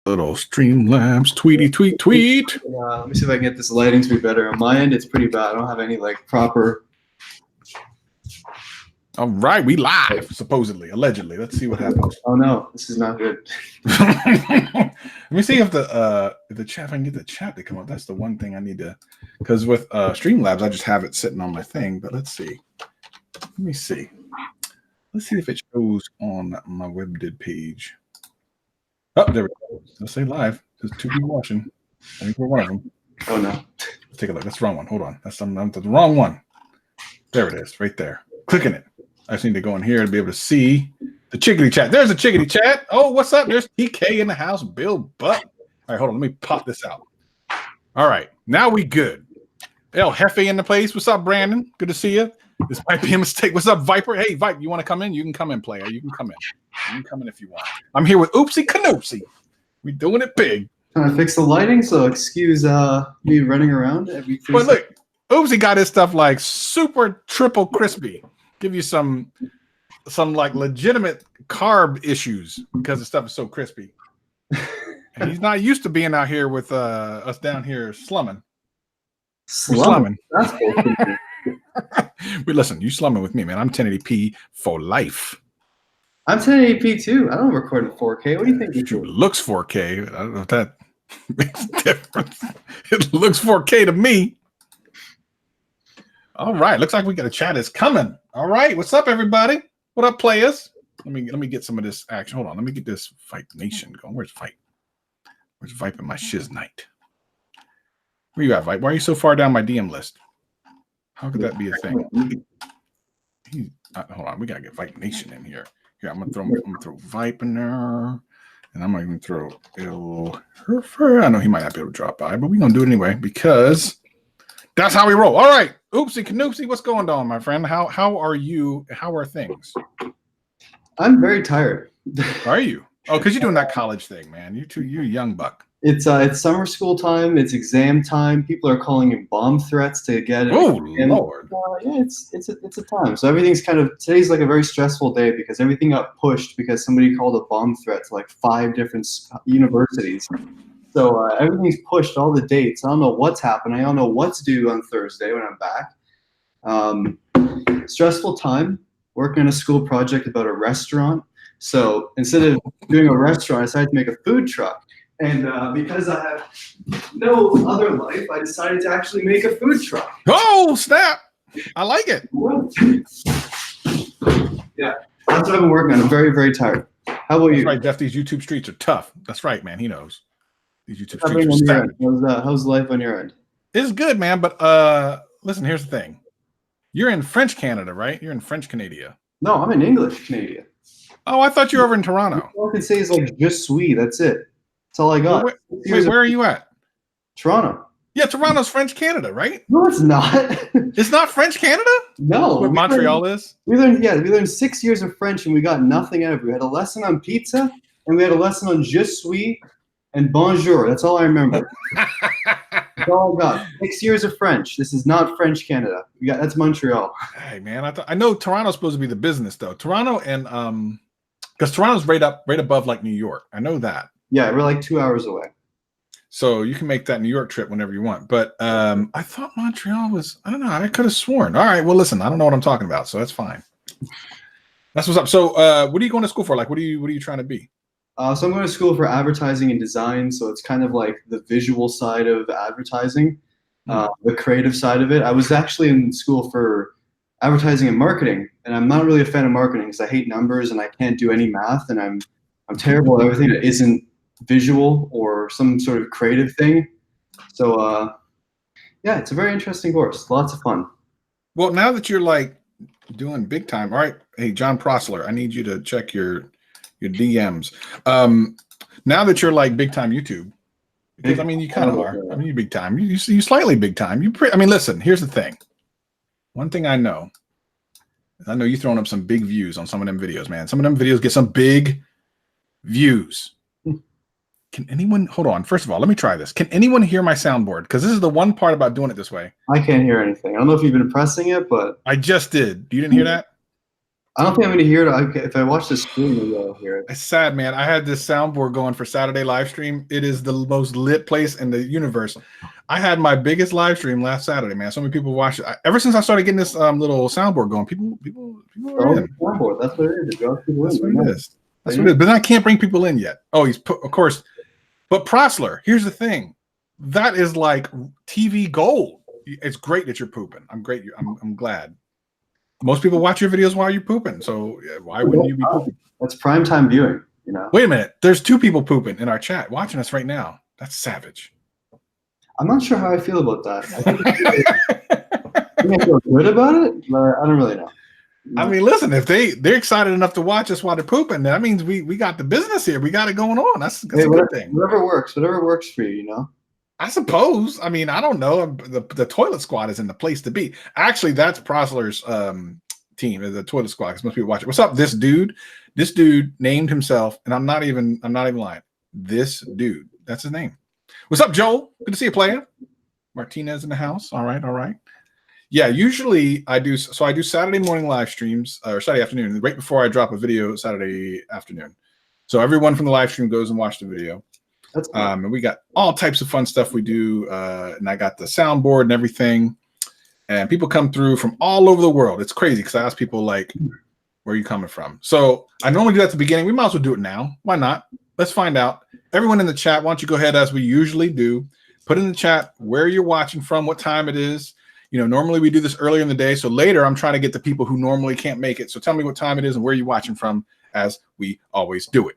Little Streamlabs, tweety tweet tweet. Let me see if I can get this lighting to be better. On my end, it's pretty bad. I don't have any like proper. All right, we live, supposedly, allegedly. Let's see what happens. Oh no, this is not good. Let me see if the chat, if I can get the chat to come up. That's the one thing I need to, because with Streamlabs, I just have it sitting on my thing. But let's see. Let me see. Let's see if it shows on my WebDid page. Oh, there we go. Let's say live. There's two people watching. I think we're one of them. Oh no. Let's take a look. That's the wrong one. Hold on. That's the wrong one. There it is, right there. Clicking it. I just need to go in here to be able to see the chickadee chat. There's a chickadee chat. Oh, what's up? There's TK in the house. Bill Butt. All right, hold on. Let me pop this out. All right. Now we good. El Jefe in the place. What's up, Brandon? Good to see you. This might be a mistake. What's up, Viper? Hey, Viper, you want to come in? You can come in, player. You can come in. You can come in if you want. I'm here with Oopsie Canoopsie. We doing it big. Trying to fix the lighting, so excuse me running around every 3 But look, Oopsie got his stuff like super triple crispy. Give you some like legitimate carb issues because the stuff is so crispy. And he's not used to being out here with us down here slumming. Slumming? That's But listen, you slumming with me, man. I'm 1080p for life. I'm 1080p too. I don't record in 4K. What do you think? It looks 4K. I don't know if that makes a difference. It looks 4K to me. All right. Looks like we got a chat is coming. All right. What's up, everybody? What up, players? Let me get some of this action. Hold on. Let me get this Fight Nation going. Where's Fight? Where's Vipe in my shiz night? Where you at, Vipe? Why are you so far down my DM list? How could that be a thing? Hold on. We gotta get Vipe Nation in here. Here, I'm gonna throw Vipe in there. And I'm gonna even throw Il Herfer. I know he might not be able to drop by, but we're gonna do it anyway because that's how we roll. All right. Oopsie Canoopsie, what's going on, my friend? How are you? How are things? I'm very tired. Are you? Oh, because you're doing that college thing, man. You're a young buck. It's summer school time. It's exam time. People are calling in bomb threats to get it. Oh Lord! Yeah, it's a time. So everything's today's like a very stressful day because everything got pushed because somebody called a bomb threat to like 5 different universities. So everything's pushed. All the dates. I don't know what's happening. I don't know what's due on Thursday when I'm back. Stressful time. Working on a school project about a restaurant. So instead of doing a restaurant, I decided to make a food truck. And because I have no other life, I decided to actually make a food truck. Oh, snap. I like it. Yeah, that's what I've been working on. I'm very, very tired. How about you? That's right, Jeff. These YouTube streets are tough. That's right, man. He knows. These YouTube streets are tough. How's life on your end? It's good, man. But listen, here's the thing. You're in French Canada, right? You're in French Canada. No, I'm in English Canada. Oh, I thought you were over in Toronto. All I can say is like je suis. That's it. That's all I got. Where are you at? Toronto. Yeah, Toronto's French Canada, right? No, it's not. It's not French Canada? No. Where Montreal is? We learned 6 years of French and we got nothing out of it. We had a lesson on pizza and we had a lesson on je suis and bonjour. That's all I remember. That's all I got. 6 years of French. This is not French Canada. That's Montreal. Hey man, I know Toronto's supposed to be the business though. Toronto and because Toronto's right above like New York. I know that. Yeah, we're like 2 hours away. So you can make that New York trip whenever you want. But I thought Montreal was, I don't know, I could have sworn. All right, well, listen, I don't know what I'm talking about, so that's fine. That's what's up. So what are you going to school for? Like, what are you trying to be? So I'm going to school for advertising and design. So it's kind of like the visual side of advertising, the creative side of it. I was actually in school for advertising and marketing, and I'm not really a fan of marketing because I hate numbers and I can't do any math, and I'm terrible at everything that isn't visual or some sort of creative thing. So yeah, it's a very interesting course. Lots of fun. Well, now that you're like doing big time, all right. Hey, John Prosler, I need you to check your DMs. Now that you're like big time YouTube, because I mean you kind of are. I mean you big time. You slightly big time. I mean, listen. Here's the thing. One thing I know you throwing up some big views on some of them videos, man. Some of them videos get some big views. Can anyone hold on? First of all, let me try this. Can anyone hear my soundboard? Because this is the one part about doing it this way. I can't hear anything. I don't know if you've been pressing it, but I just did. You didn't hear that? I don't think I'm going to hear it. If I watch the stream, maybe I'll hear it. It's sad, man. I had this soundboard going for Saturday live stream. It is the most lit place in the universe. I had my biggest live stream last Saturday, man. So many people watched it. Ever since I started getting this little soundboard going, people are in. Soundboard. That's what it is. That's what it is. That's what it is. But I can't bring people in yet. Oh, of course. But Prosler, here's the thing. That is like TV gold. It's great that you're pooping. I'm glad. Most people watch your videos while you're pooping. So why wouldn't you be pooping? That's primetime viewing, you know. Wait a minute. There's 2 people pooping in our chat watching us right now. That's savage. I'm not sure how I feel about that. I think I feel good about it, but I don't really know. I mean, listen, if they're excited enough to watch us while they're pooping, that means we got the business here. We got it going on. That's a good thing. Whatever works for you, you know. I suppose. I mean, I don't know. The Toilet Squad is in the place to be. Actually, that's Prosler's team, the Toilet Squad, because most people watch it. What's up, this dude? This dude named himself, and I'm not even lying. This dude, that's his name. What's up, Joel? Good to see you, player. Martinez in the house. All right. Yeah, usually I do Saturday morning live streams or Saturday afternoon, right before I drop a video Saturday afternoon. So everyone from the live stream goes and watch the video. That's cool. And we got all types of fun stuff we do. And I got the soundboard and everything. And people come through from all over the world. It's crazy because I ask people, like, where are you coming from? So I normally do that at the beginning. We might as well do it now. Why not? Let's find out. Everyone in the chat, why don't you go ahead, as we usually do, put in the chat where you're watching from, what time it is. You know, normally we do this earlier in the day. So later I'm trying to get the people who normally can't make it. So tell me what time it is and where you're watching from, as we always do it.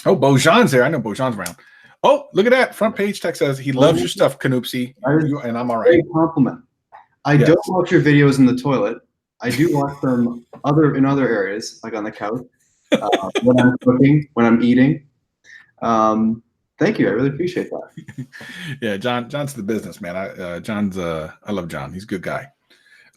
Oh, Bojan's there. I know Bojan's around. Oh, look at that. Front page text says he loves your stuff, Canoopsy. And I'm all right. Great compliment. I don't watch your videos in the toilet. I do watch them in other areas, like on the couch, when I'm cooking, when I'm eating. Thank you. I really appreciate that. Yeah, John's the business, man. I love John. He's a good guy.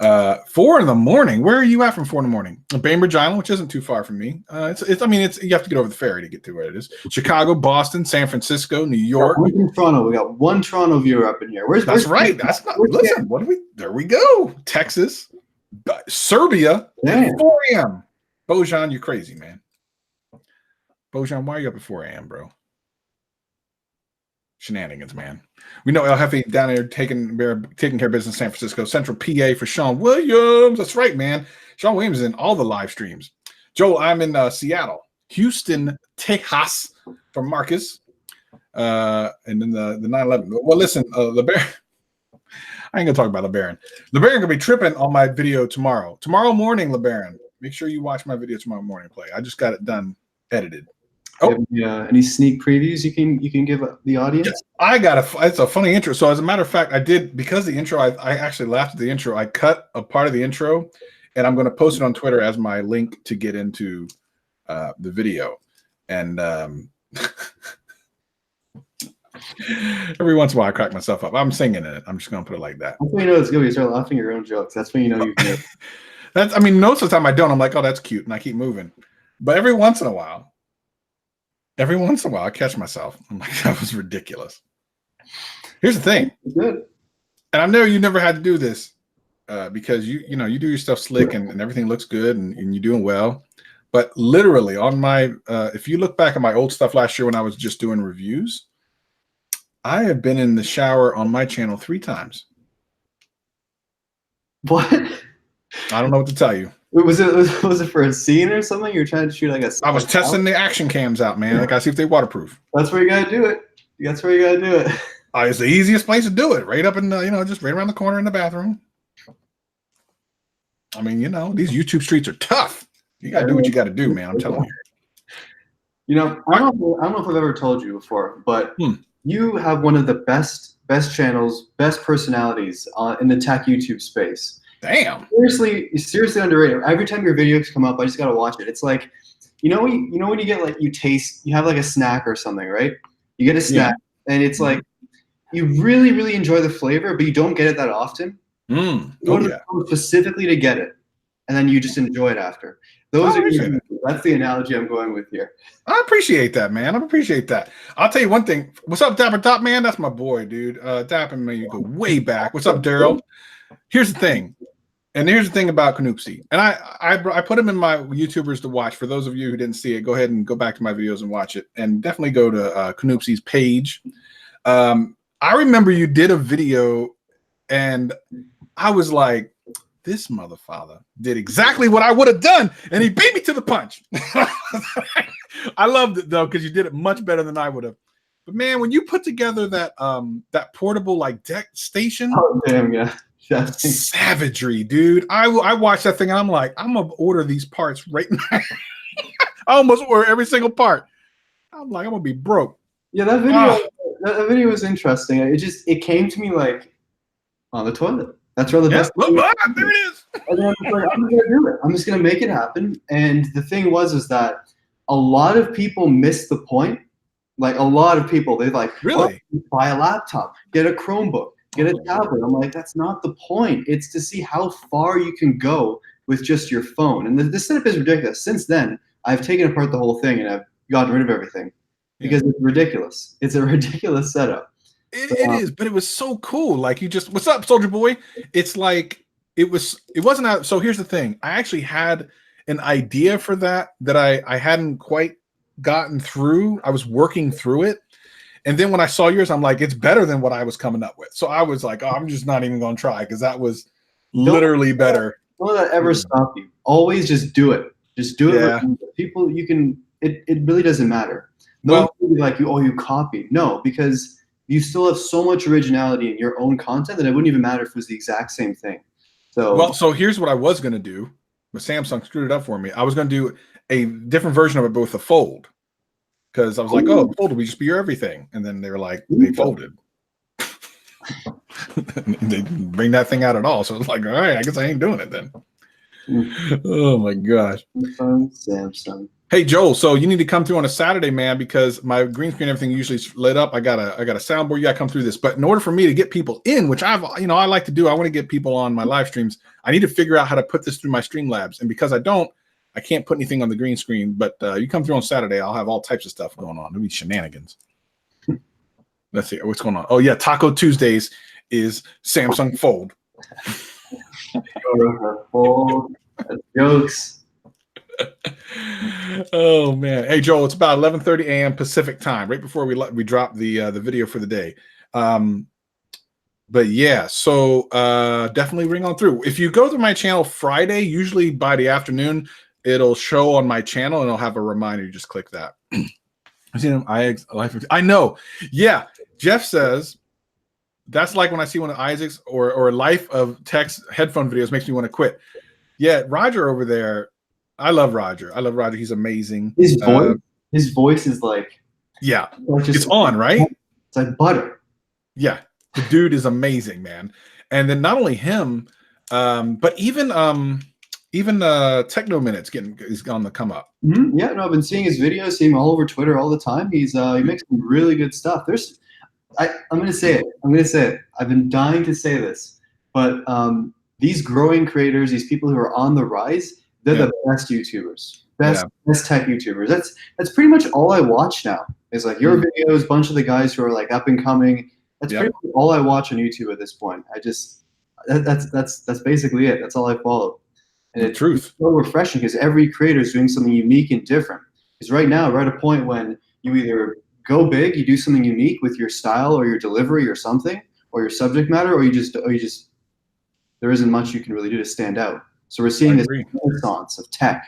4 in the morning. Where are you at from 4 in the morning? Bainbridge Island, which isn't too far from me. You have to get over the ferry to get to where it is. Chicago, Boston, San Francisco, New York. We're in Toronto. We got one Toronto viewer up in here. That's right. That's not. Listen, there we go. Texas, Serbia, at 4 a.m. Bojan, you're crazy, man. Bojan, why are you up at 4 a.m., bro? Shenanigans, man. We know El Jefe down there taking care of business in San Francisco. Central PA for Sean Williams. That's right, man. Sean Williams is in all the live streams. Joel, I'm in Seattle. Houston, Texas for Marcus. And then the 9/11. Well, listen, LeBaron. I ain't gonna talk about LeBaron. LeBaron gonna be tripping on my video tomorrow. Tomorrow morning, LeBaron. Make sure you watch my video tomorrow morning. Play. I just got it done, edited. Oh, any sneak previews you can give the audience? Yes, it's a funny intro. So as a matter of fact, I did, because the intro, I actually laughed at the intro. I cut a part of the intro, and I'm going to post it on Twitter as my link to get into the video. And every once in a while, I crack myself up. I'm singing in it. I'm just going to put it like that. That's when you know it's good. You start laughing at your own jokes. That's when you know you can. Most of the time I don't. I'm like, oh, that's cute, and I keep moving. But every once in a while, I catch myself. I'm like, that was ridiculous. Here's the thing. Good. And I know you never had to do this because you do your stuff slick and everything looks good and you're doing well. But literally on my, if you look back at my old stuff last year when I was just doing reviews, I have been in the shower on my channel 3 times. What? I don't know what to tell you. Was it for a scene or something? You were trying to shoot like a. I was testing the action cams out, man. I gotta see if they're waterproof. That's where you gotta do it. That's where you gotta do it. It's the easiest place to do it, right up in the, just right around the corner in the bathroom. I mean, these YouTube streets are tough. You gotta do what you gotta do, man. I'm telling you. I don't know if I've ever told you before, but you have one of the best channels, best personalities in the tech YouTube space. Damn. Seriously underrated. Every time your videos come up, I just gotta watch it. It's like, when you get like you have like a snack or something, right? You get a snack and it's like you really, really enjoy the flavor, but you don't get it that often. Specifically to get it, and then you just enjoy it after. That's the analogy I'm going with here. I appreciate that, man. I appreciate that. I'll tell you one thing. What's up, Dapper Top, man? That's my boy, dude. Dapper, man, you go way back. What's up, Daryl? Here's the thing. And here's the thing about Canoopsy, and I put him in my YouTubers to watch. For those of you who didn't see it, go ahead and go back to my videos and watch it, and definitely go to Canoopsy's page. I remember you did a video, and I was like, this motherfucker did exactly what I would have done, and he beat me to the punch. I loved it though, because you did it much better than I would have. But man, when you put together that that portable like deck station, Oh damn, yeah. savagery, dude. I watched that thing and I'm like, I'm gonna order these parts right now. I almost order every single part. I'm like, I'm gonna be broke. Yeah, that video that video was interesting. It came to me like on the toilet. That's where the best. Look, there it is. And then I was like, I'm gonna do it. I'm just gonna make it happen. And the thing was that a lot of people missed the point. Like a lot of people, they like really buy a laptop, get a Chromebook, get a tablet. I'm like, that's not the point. It's to see how far you can go with just your phone. And the setup is ridiculous. Since then, I've taken apart the whole thing and I've gotten rid of everything because it's ridiculous. It's a ridiculous setup. It is, but it was so cool. Like you just, what's up, Soldier Boy? It's like it wasn't out. So here's the thing. I actually had an idea for that I hadn't quite gotten through. I was working through it. And then when I saw yours, I'm like, it's better than what I was coming up with. So I was like, oh, I'm just not even going to try because that was literally better. Don't let that ever stop you. Always just do it. Just do it. Yeah. People, you can, it really doesn't matter. No one will be like, you copied. No, because you still have so much originality in your own content that it wouldn't even matter if it was the exact same thing. So here's what I was going to do. But Samsung screwed it up for me. I was going to do a different version of it, but with a fold. Because I was like, oh, fold will just be your everything. And then they were like, they folded. They didn't bring that thing out at all. So it's like, all right, I guess I ain't doing it then. Oh my gosh. Samsung. Hey Joel, so you need to come through on a Saturday, man, because my green screen, everything usually lit up. I got a soundboard. You got to come through this. But in order for me to get people in, which I like to do, I want to get people on my live streams. I need to figure out how to put this through my Streamlabs. And because I can't put anything on the green screen. But you come through on Saturday, I'll have all types of stuff going on. It'll be shenanigans. Let's see what's going on. Oh yeah, Taco Tuesdays is Samsung Fold. Fold. Jokes. Oh man. Hey Joel, it's about 11:30 a.m. Pacific time, right before we drop the video for the day. But yeah, so definitely ring on through. If you go to my channel Friday, usually by the afternoon, it'll show on my channel and it'll have a reminder. You just click that. I know. Yeah. Jeff says that's like when I see one of Isaac's or Life of Tech's headphone videos makes me want to quit. Yeah, Roger over there. I love Roger. He's amazing. His voice is like, yeah, it's on, right? It's like butter. Yeah, the dude is amazing, man. And then not only him, but even Techno Minutes is on the come up. Yeah, no, I've been seeing his videos, seeing him all over Twitter all the time. He makes some really good stuff. I'm gonna say it. I've been dying to say this, but these growing creators, these people who are on the rise, they're the best YouTubers, best tech YouTubers. That's pretty much all I watch now. Is like your videos, bunch of the guys who are like up and coming. That's pretty much all I watch on YouTube at this point. That's basically it. That's all I follow. And it's so refreshing because every creator is doing something unique and different. Because right now, we're at a point when you either go big, you do something unique with your style or your delivery or something, or your subject matter, or you just there isn't much you can really do to stand out. So we're seeing this renaissance of tech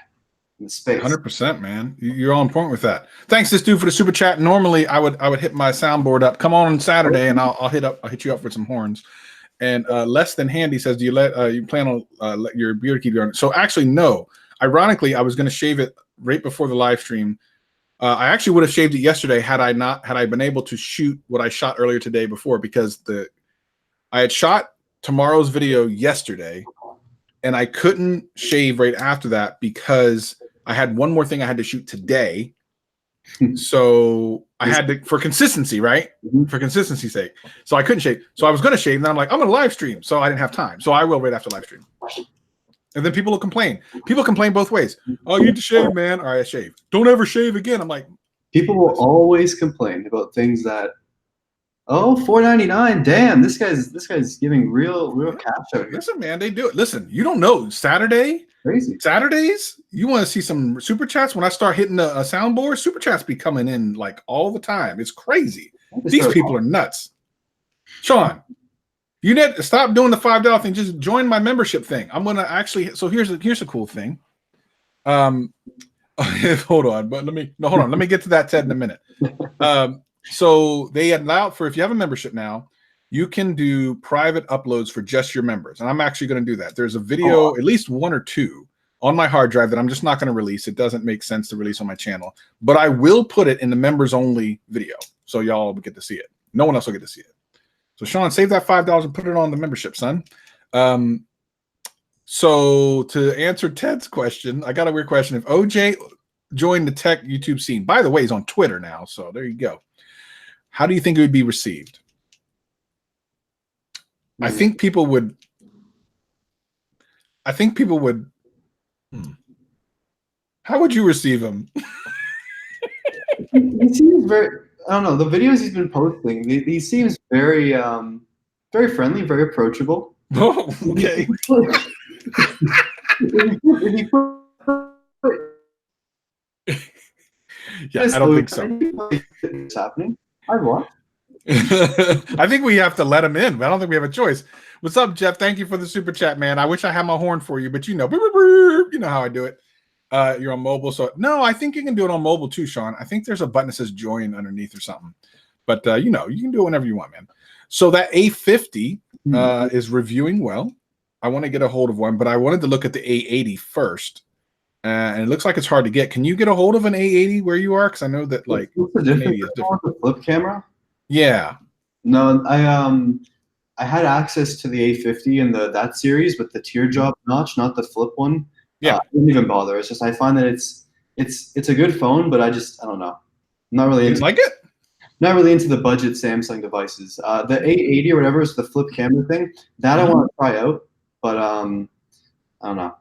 in the space. 100%, man. You're on point with that. Thanks, this dude, for the super chat. Normally, I would hit my soundboard up. Come on Saturday, and I'll hit you up with some horns. And Less Than Handy says, do you plan on let your beard keep going? So actually, no. Ironically, I was going to shave it right before the live stream. I actually would have shaved it yesterday had I been able to shoot what I shot earlier today before, because I had shot tomorrow's video yesterday, and I couldn't shave right after that because I had one more thing I had to shoot today. So I had to, for consistency, right? For consistency's sake. So I couldn't shave. So I was going to shave, and then I'm like, I'm going to live stream. So I didn't have time. So I will right after live stream. And then people will complain. People complain both ways. Oh, you need to shave, man. All right, I shave. Don't ever shave again. I'm like, people will always complain about things that Oh, $4.99. Damn, this guy's giving real cash out here. Listen, man, they do it. Listen, you don't know Saturdays, you want to see some super chats? When I start hitting a soundboard, super chats be coming in like all the time. It's crazy. These people are nuts. Sean, you need to stop doing the $5 thing. Just join my membership thing. I'm gonna actually. So here's a cool thing. Hold on, but let me get to that, Ted, in a minute. So they allow for, if you have a membership now, you can do private uploads for just your members, and I'm actually going to do that. There's a video, at least one or two, on my hard drive that I'm just not going to release. It doesn't make sense to release on my channel, but I will put it in the members only video, so y'all will get to see it. No one else will get to see it. So Sean, save that $5 and put it on the membership, son. So to answer Ted's question, I got a weird question. If OJ joined the tech YouTube scene, by the way, he's on Twitter now, so there you go. How do you think it would be received? I think people would. How would you receive him? He seems very. I don't know, the videos he's been posting. He seems very, very friendly, very approachable. Oh, okay. Yeah, I don't think so. It's happening. I'd watch. I think we have to let him in, but I don't think we have a choice. What's up, Jeff? Thank you for the super chat, man. I wish I had my horn for you, but you know how I do it. You're on mobile, so no, I think you can do it on mobile too, Sean. I think there's a button that says join underneath or something, but you can do it whenever you want, man. So that A50 is reviewing well. I want to get a hold of one, but I wanted to look at the A80 first. And it looks like it's hard to get. Can you get a hold of an A80 where you are? Because I know that like what's the difference with the flip camera? Yeah. No, I had access to the A50 and that series with the teardrop notch, not the flip one. Yeah, I didn't even bother. It's just I find that it's a good phone, but I don't know. I'm not really into it. Not really into the budget Samsung devices. The A80 or whatever is the flip camera thing that I want to try out, but I don't know.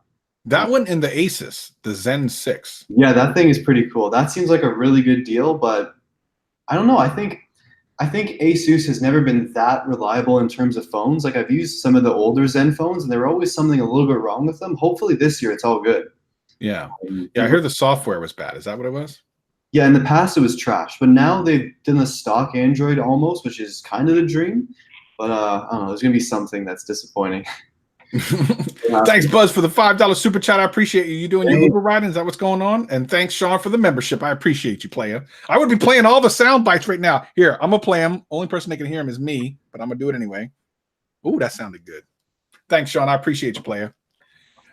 That one in the Asus, the Zen 6. Yeah, that thing is pretty cool. That seems like a really good deal, but I don't know. I think Asus has never been that reliable in terms of phones. Like I've used some of the older Zen phones, and there were always something a little bit wrong with them. Hopefully this year it's all good. Yeah, I heard the software was bad. Is that what it was? Yeah, in the past it was trash, but now they've done the stock Android almost, which is kind of the dream. But I don't know. There's gonna be something that's disappointing. Thanks, Buzz, for the $5 super chat. I appreciate you. You doing your Uber riding? Is that what's going on? And thanks, Sean, for the membership. I appreciate you, player. I would be playing all the sound bites right now. Here, I'm gonna play them. Only person that can hear them is me, but I'm gonna do it anyway. Ooh, that sounded good. Thanks, Sean. I appreciate you, player.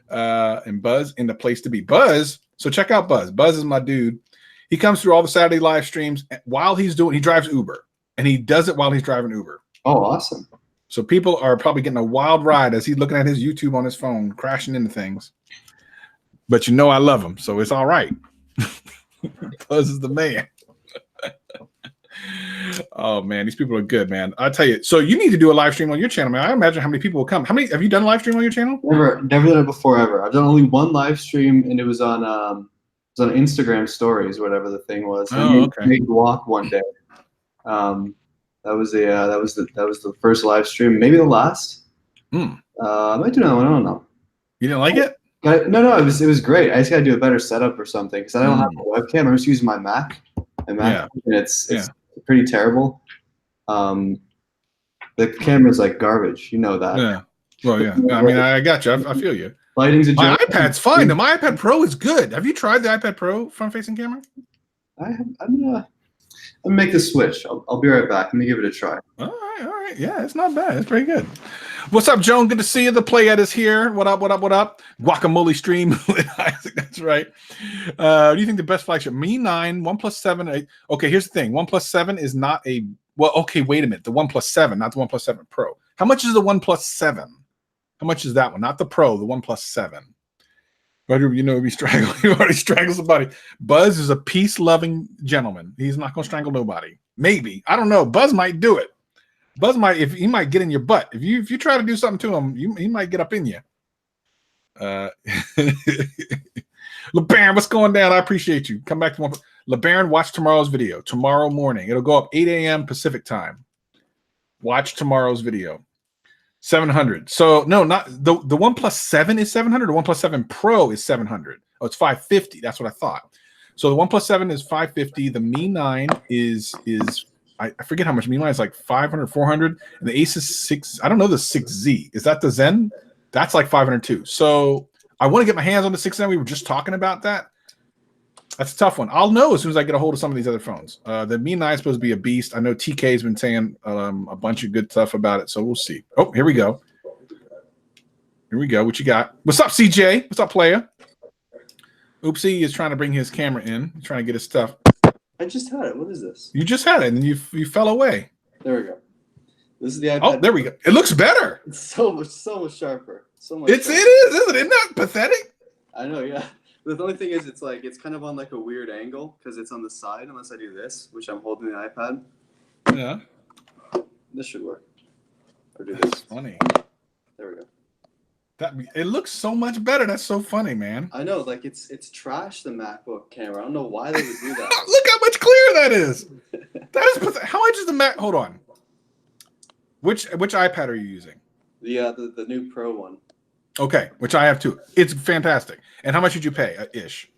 And Buzz in the place to be. Buzz. So check out Buzz. Buzz is my dude. He comes through all the Saturday live streams while he drives Uber, and he does it while he's driving Uber. Oh, awesome. So people are probably getting a wild ride as he's looking at his YouTube on his phone, crashing into things. But I love him, so it's all right. Buzz is the man. Oh man, these people are good, man. I tell you. So you need to do a live stream on your channel, man. I imagine how many people will come. How many have you done a live stream on your channel? Never done it before ever. I've done only one live stream, and it was on Instagram Stories, whatever the thing was. Oh, okay. Made walk one day. That was the first live stream, maybe the last. I might do another one. I don't know. You didn't like it? No, it was great. I just gotta do a better setup or something because I don't have a webcam. I'm just using my Mac. And it's pretty terrible. The camera's like garbage. You know that. Yeah. Well, yeah. I mean, I got you. I feel you. Lighting's a joke. My iPad's fine. My iPad Pro is good. Have you tried the iPad Pro front-facing camera? Let me make the switch. I'll be right back. Let me give it a try. All right. Yeah, it's not bad. It's pretty good. What's up, Joan? Good to see you. The Playette is here. What up? Guacamole stream. That's right. What do you think the best flagship? Mi 9, OnePlus 7. Okay, here's the thing. OnePlus 7 is not a... Well, okay, wait a minute. The OnePlus 7, not the OnePlus 7 Pro. How much is the OnePlus 7? How much is that one? Not the Pro, the OnePlus 7. We strangle. You already strangled somebody. Buzz is a peace-loving gentleman. He's not going to strangle nobody. Maybe. I don't know. Buzz might do it. Buzz might, if he might get in your butt. If you try to do something to him, he might get up in you. LeBaron, what's going down? I appreciate you. Come back to one. LeBaron, watch tomorrow's video. Tomorrow morning. It'll go up 8 a.m. Pacific time. Watch tomorrow's video. 700. So no, not the OnePlus 7 is 700. The OnePlus 7 Pro is 700. Oh, it's 550. That's what I thought. So the OnePlus 7 is 550. The Mi 9 is I forget how much. Mi 9 is like 500, 400. And the Asus 6, I don't know the 6Z. Is that the Zen? That's like 502. So I want to get my hands on the 6Zen. We were just talking about that. That's a tough one. I'll know as soon as I get a hold of some of these other phones. The Mi 9 is supposed to be a beast. I know TK has been saying a bunch of good stuff about it, so we'll see. Oh, here we go. Here we go. What you got? What's up, CJ? What's up, player? Oopsie is trying to bring his camera in. He's trying to get his stuff. I just had it. What is this? You just had it, and you fell away. There we go. This is the iPad. Oh, there we go. It looks better. It's so much sharper. So much. It is, isn't it? Isn't that pathetic? I know, yeah. The only thing is, it's kind of on like a weird angle because it's on the side. Unless I do this, which I'm holding the iPad. Yeah. This should work. Or do this. Funny. There we go. It looks so much better. That's so funny, man. I know, like it's trash, the MacBook camera. I don't know why they would do that. Look how much clearer that is. That is pathetic. How much is the Mac? Hold on. Which iPad are you using? The new Pro one. Okay, which I have too. It's fantastic. And how much did you pay, ish?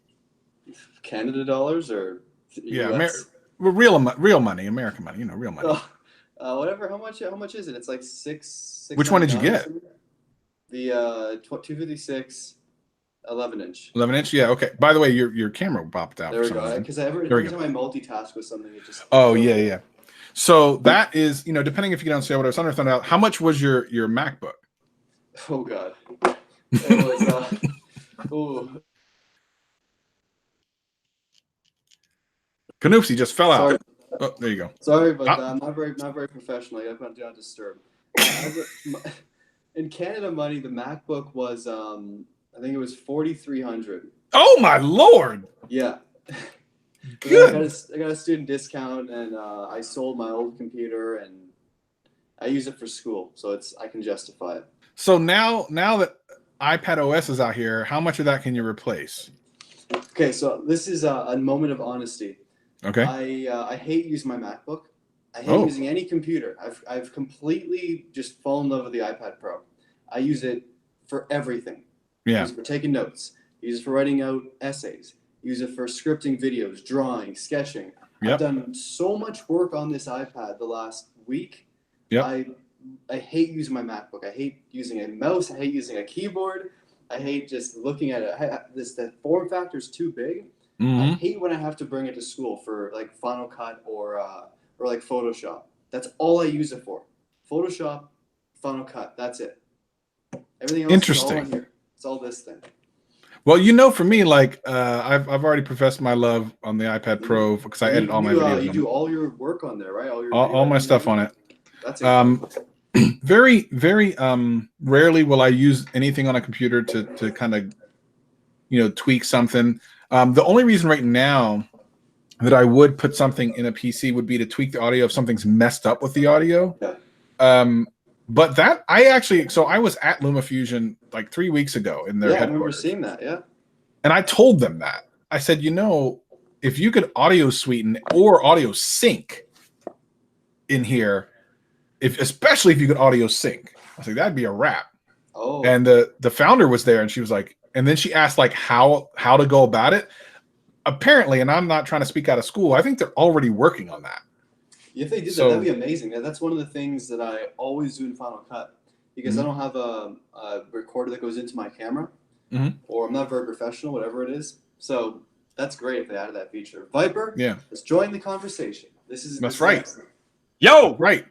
Canada dollars or yeah, US? real money, American money. You know, real money. Whatever. How much is it? It's like six. Which one did you get? The 256 11-inch. 11-inch. Yeah. Okay. By the way, your camera popped out. There we go. Because every time I multitask with something, it just. Oh yeah. So that is, depending if you get on sale, whatever. It's under $100. How much was your MacBook? Oh God. It was. Ooh. Canoopsy just fell out. Oh, there you go. Sorry, but I'm not very professional. I do not disturb. In Canada money, the MacBook was I think it was $4,300. Oh my Lord! Yeah. Good. I got a student discount, and I sold my old computer, and I use it for school, so I can justify it. So now that iPad OS is out here, how much of that can you replace? Okay, so this is a moment of honesty. Okay. I hate using my MacBook. I hate using any computer. I've completely just fallen in love with the iPad Pro. I use it for everything. Yeah. I use it for taking notes. Use it for writing out essays. Use it for scripting videos, drawing, sketching. Yep. I've done so much work on this iPad the last week. Yep. I hate using my MacBook. I hate using a mouse. I hate using a keyboard. I hate just looking at it. The form factor is too big. Mm-hmm. I hate when I have to bring it to school for like Final Cut or like Photoshop. That's all I use it for. Photoshop, Final Cut. That's it. Everything else Interesting. is all in here. It's all this thing. Well, for me, like I've already professed my love on the iPad Pro because I edit all my videos. You do all your work on there, right? All my stuff on it. That's it. Very, very rarely will I use anything on a computer to kind of tweak something. The only reason right now that I would put something in a PC would be to tweak the audio if something's messed up with the audio. Yeah. But that I was at LumaFusion like 3 weeks ago in their headquarters. I remember seeing that. Yeah. And I told them that. I said, if you could audio sweeten or audio sync in here, especially if you could audio sync, I was like, that'd be a wrap. Oh. And the founder was there, and she was like, and then she asked like how to go about it. Apparently, and I'm not trying to speak out of school, I think they're already working on that. If they did that, that'd be amazing. That's one of the things that I always do in Final Cut because I don't have a recorder that goes into my camera, or I'm not very professional, whatever it is. So that's great if they added that feature. Viper, let's join the conversation. That's right. Excellent. Yo, right.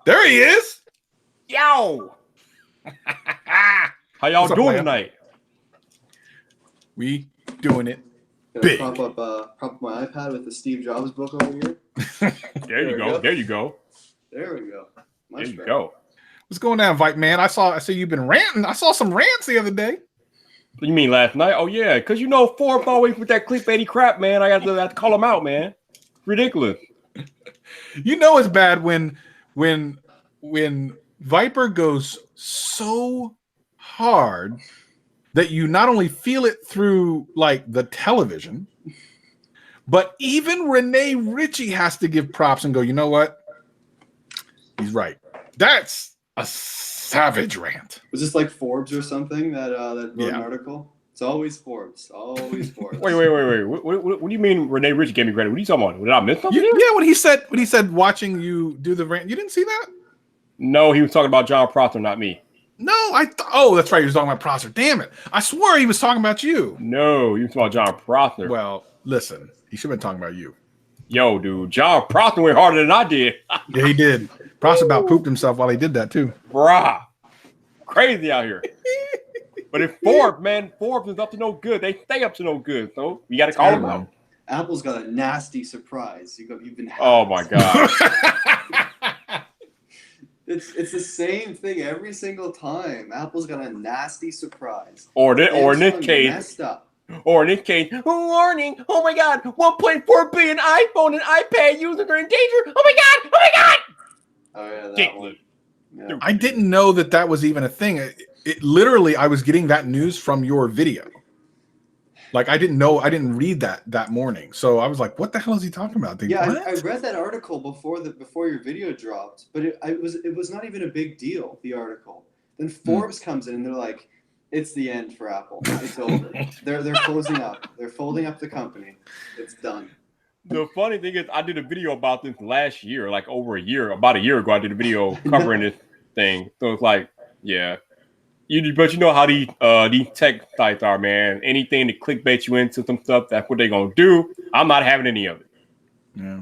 There he is. Yo. How y'all doing tonight? We doing it. Big. Prop up my iPad with the Steve Jobs book over here. There you go. There you go. There we go. There you go. What's going on, Vipe man? I see you've been ranting. I saw some rants the other day. You mean last night? Oh yeah, because Forbes always with that clickbaity crap, man. I have to call him out, man. Ridiculous. It's bad when Viper goes so hard that you not only feel it through like the television, but even Renee Ritchie has to give props and go, you know what? He's right. That's a savage rant. Was this like Forbes or something that wrote an Yeah. article? It's always Forbes. Always Forbes. Wait. What do you mean Renee Richie gave me credit? What are you talking about? Did I miss something? Yeah, when he said watching you do the rant, you didn't see that? No, he was talking about John Prosser, not me. No, oh, that's right. He was talking about Prosser. Damn it. I swore he was talking about you. No, he was talking about John Prosser. Well, listen, he should have been talking about you. Yo, dude, John Prosser went harder than I did. Yeah, he did. Prosser about pooped himself while he did that too. Bruh. Crazy out here. But if Forbes, man, Forbes is up to no good. They stay up to no good. So you got to call them out. Apple's got a nasty surprise. You've been hacked. Oh, my God. It's the same thing every single time. Apple's got a nasty surprise. Or in this case, messed up. warning, oh my God, 1.4 billion iPhone and iPad users are in danger. Oh my God, oh my God. Oh yeah, that Dick. one. Yeah. I didn't know that was even a thing. It literally, I was getting that news from your video. Like I didn't read that morning. So I was like, what the hell is he talking about? I read that article before your video dropped, but it was not even a big deal, the article. Then Forbes comes in and they're like, it's the end for Apple. It's over. They're closing up. They're folding up the company. It's done. The funny thing is, I did a video about this last year, like about a year ago. I did a video covering this thing. So it's like, yeah. But you know how these tech sites are, man. Anything to clickbait you into some stuff, that's what they're gonna do. I'm not having any of it. Yeah.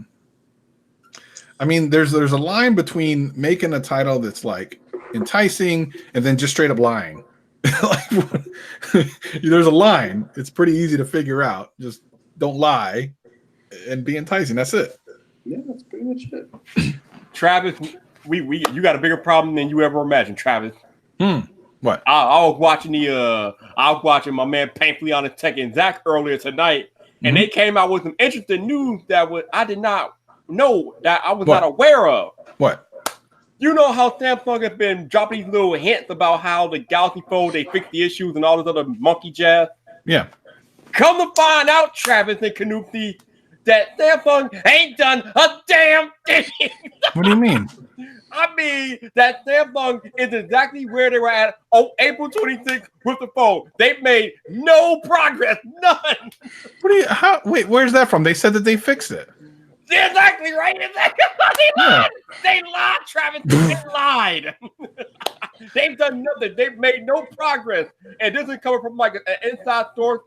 I mean, there's a line between making a title that's like enticing and then just straight up lying. There's a line. It's pretty easy to figure out. Just don't lie and be enticing. That's it. Yeah, that's pretty much it. Travis, you got a bigger problem than you ever imagined, Travis. What? I was watching my man Painfully on the Tech and Zach earlier tonight, and they came out with some interesting news that I did not know, that I was not aware of. What? You know how Samsung has been dropping these little hints about how the Galaxy Fold, they fixed the issues and all this other monkey jazz? Yeah. Come to find out, Travis and Canucci, that Samsung ain't done a damn thing. What do you mean? I mean that Samsung is exactly where they were at on April 26th with the phone. They've made no progress, none. Wait, where's that from? They said that they fixed it. They're exactly right. They lied. They lied, Travis. They lied. They've done nothing. They've made no progress. And this is coming from like an inside source,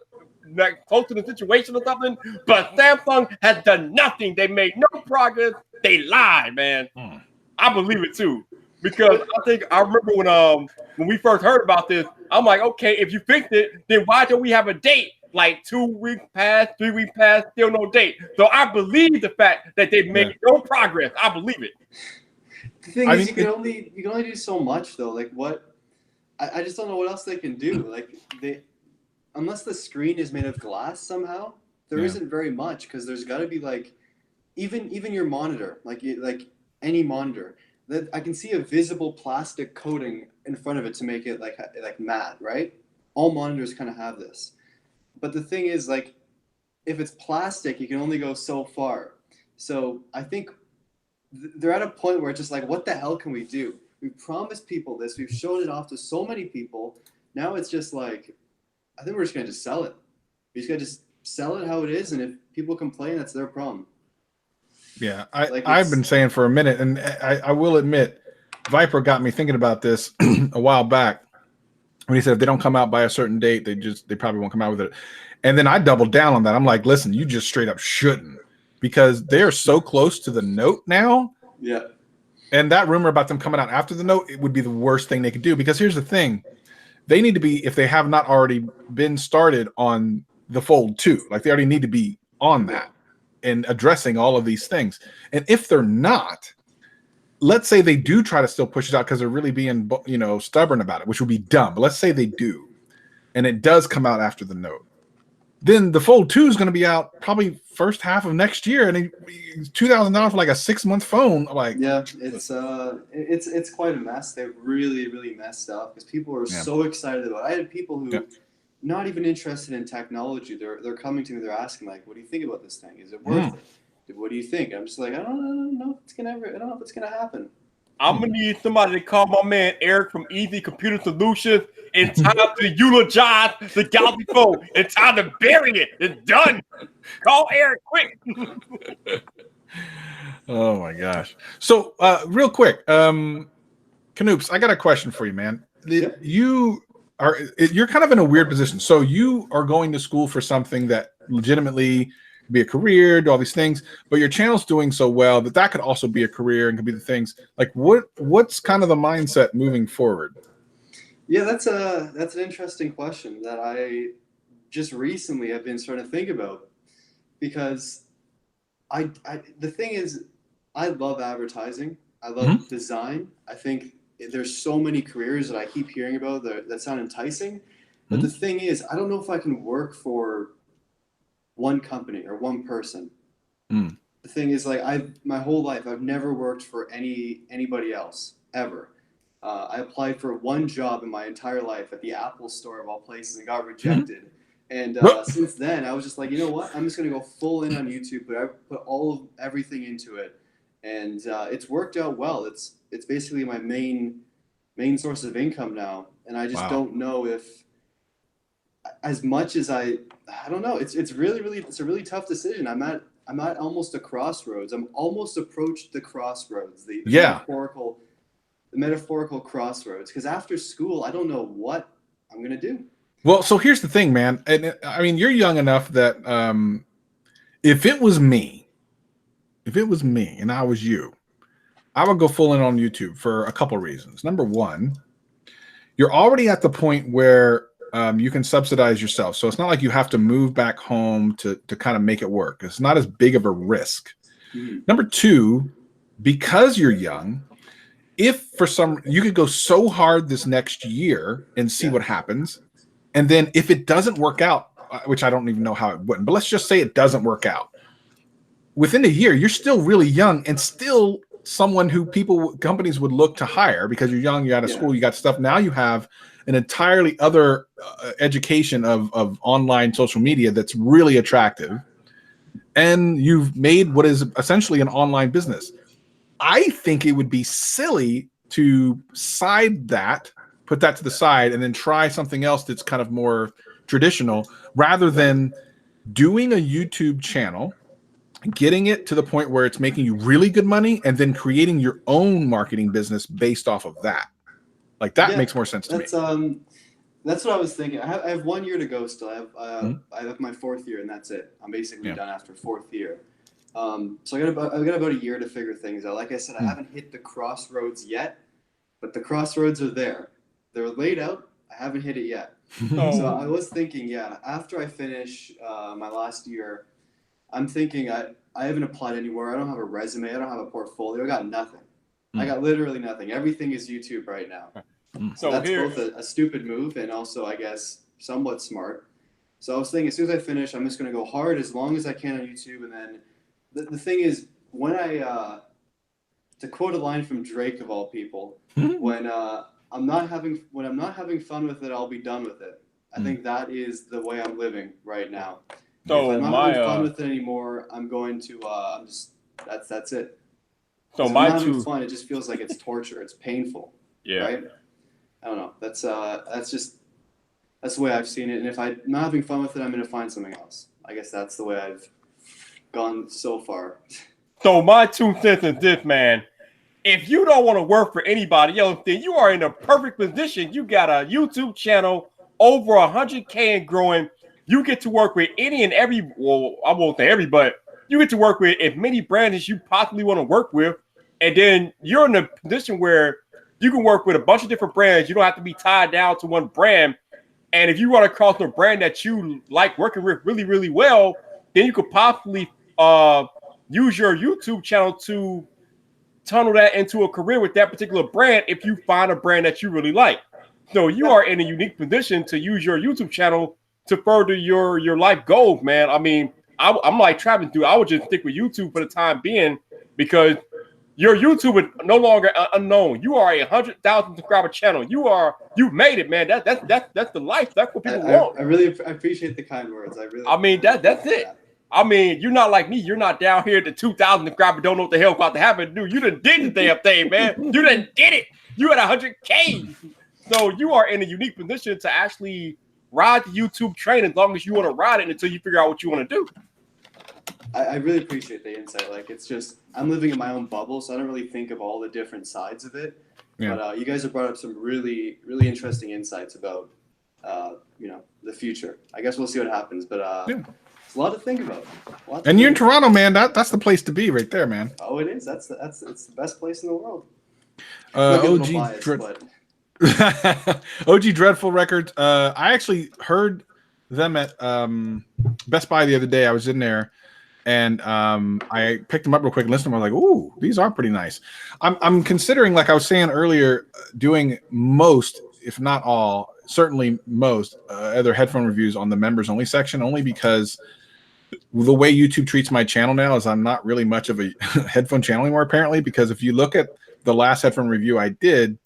like close to the situation or something. But Samsung has done nothing. They made no progress. They lied, man. I believe it too, because I remember when we first heard about this, I'm like, okay, if you fixed it, then why don't we have a date? Like 2 weeks past, 3 weeks past, still no date. So I believe the fact that they've made no progress. I believe it. The thing is, you can only do so much though. Like what? I just don't know what else they can do. Like unless the screen is made of glass somehow, there isn't very much, because there's got to be like even your monitor, like any monitor, that I can see a visible plastic coating in front of it to make it like matte, right? All monitors kind of have this. But the thing is, like, if it's plastic, you can only go so far. So I think they're at a point where it's just like, what the hell can we do? We've promised people this. We've shown it off to so many people. Now it's just like, I think we're just going to just sell it. We just got to just sell it how it is. And if people complain, that's their problem. Yeah, I've been saying for a minute, and I will admit, Viper got me thinking about this a while back when he said if they don't come out by a certain date, they probably won't come out with it. And then I doubled down on that. I'm like, listen, you just straight up shouldn't, because they're so close to the Note now. Yeah. And that rumor about them coming out after the Note, it would be the worst thing they could do, because here's the thing. They need to be, if they have not already been started on the Fold 2, like they already need to be on that and addressing all of these things. And if they're not, let's say they do try to still push it out because they're really being, stubborn about it, which would be dumb. But let's say they do, and it does come out after the Note. Then the Fold 2 is going to be out probably first half of next year, and it's $2,000 for like a 6-month phone. Like, yeah, it's quite a mess. They've really, really messed up because people are so excited about it. I had people who not even interested in technology. They're coming to me. They're asking like, "What do you think about this thing? Is it worth it? What do you think?" I'm just like, I don't know if it's gonna happen. I'm gonna need somebody to call my man Eric from Easy Computer Solutions in time to eulogize the Galaxy Fold. It's time to bury it. It's done. Call Eric quick. Oh my gosh. So real quick, Canoops, I got a question for you, man. You're kind of in a weird position. So you are going to school for something that legitimately could be a career, do all these things, but your channel's doing so well that could also be a career and could be the things. Like what's kind of the mindset moving forward? Yeah, that's an interesting question that I just recently have been starting to think about, because the thing is, I love advertising. I love design. I think there's so many careers that I keep hearing about that sound enticing. But the thing is, I don't know if I can work for one company or one person. The thing is, like, my whole life, I've never worked for anybody else ever. I applied for one job in my entire life at the Apple Store of all places and got rejected. And since then, I was just like, you know what? I'm just going to go full in on YouTube, but I put everything into it. And it's worked out well. It's basically my main source of income now. And I just don't know if, as much as I don't know, it's a really tough decision. I'm at almost a crossroads. I'm almost approached the crossroads, the metaphorical crossroads. Because after school, I don't know what I'm going to do. Well, so here's the thing, man. And I mean, you're young enough that if it was me and I was you, I would go full in on YouTube for a couple reasons. Number one, you're already at the point where you can subsidize yourself. So it's not like you have to move back home to kind of make it work. It's not as big of a risk. Number two, because you're young, if for you could go so hard this next year and see what happens. And then if it doesn't work out, which I don't even know how it wouldn't, but let's just say it doesn't work out. Within a year, you're still really young and still someone who companies would look to hire because you're young, you're out of school, you got stuff. Now you have an entirely other education of online social media that's really attractive. And you've made what is essentially an online business. I think it would be silly to put that to the side and then try something else that's kind of more traditional rather than doing a YouTube channel, getting it to the point where it's making you really good money and then creating your own marketing business based off of that. Like that makes more sense to me. That's what I was thinking. I have 1 year to go still. I have my fourth year and that's it. I'm basically done after fourth year. So I got about a year to figure things out. Like I said, I haven't hit the crossroads yet, but the crossroads are there. They're laid out. I haven't hit it yet. So I was thinking, after I finish my last year, I'm thinking I haven't applied anywhere. I don't have a resume. I don't have a portfolio. I got nothing. I got literally nothing. Everything is YouTube right now. So that's both a stupid move and also, I guess, somewhat smart. So I was thinking, as soon as I finish, I'm just going to go hard as long as I can on YouTube. And then the thing is, when to quote a line from Drake of all people, when I'm not having fun with it, I'll be done with it. I think that is the way I'm living right now. So if I'm not having fun with it anymore, I'm going to that's it. So if I'm not having fun, it just feels like it's torture. It's painful. Yeah. Right? I don't know. That's the way I've seen it. And if I'm not having fun with it, I'm going to find something else. I guess that's the way I've gone so far. So my 2 cents is this, man. If you don't want to work for anybody else, then you are in a perfect position. You got a YouTube channel over 100K and growing. You get to work with any and every, well, I won't say every, but you get to work with as many brands as you possibly want to work with. And then you're in a position where you can work with a bunch of different brands. You don't have to be tied down to one brand. And if you run across a brand that you like working with really, really well, then you could possibly use your YouTube channel to tunnel that into a career with that particular brand if you find a brand that you really like. So you are in a unique position to use your YouTube channel to further your life goals, man. I mean, I'm like Travis, dude. I would just stick with YouTube for the time being because your YouTube is no longer unknown. You are a 100,000 subscriber channel. You've made it, man. That's the life. That's what people want. I really appreciate the kind words. I mean, that's it. I mean, you're not like me. You're not down here at the 2,000 grab and don't know what the hell about to happen, dude. You done did the damn thing, man. You done did it. You at 100K. So you are in a unique position to actually ride the YouTube train as long as you want to ride it until you figure out what you want to do. I really appreciate the insight. Like, it's just, I'm living in my own bubble, so I don't really think of all the different sides of it. Yeah. But you guys have brought up some really, really interesting insights about, the future. I guess we'll see what happens. But it's a lot to think about. And you're in Toronto, man. That's the place to be right there, man. Oh, it is. It's the best place in the world. OG biased, but... OG Dreadful Records. I actually heard them at Best Buy the other day. I was in there, and I picked them up real quick and listened to them. I was like, "Ooh, these are pretty nice." I'm considering, like I was saying earlier, doing most, if not all, certainly most other headphone reviews on the members only section, only because the way YouTube treats my channel now is I'm not really much of a headphone channel anymore, apparently. Because if you look at the last headphone review I did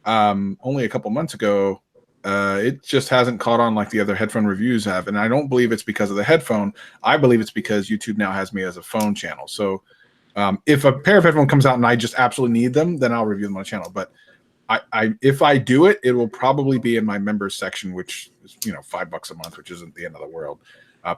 only a couple months ago, it just hasn't caught on like the other headphone reviews have. And I don't believe it's because of the headphone. I believe it's because YouTube now has me as a phone channel. So if a pair of headphones comes out and I just absolutely need them, then I'll review them on the channel. But if I do it, it will probably be in my members section, which is, $5 a month, which isn't the end of the world.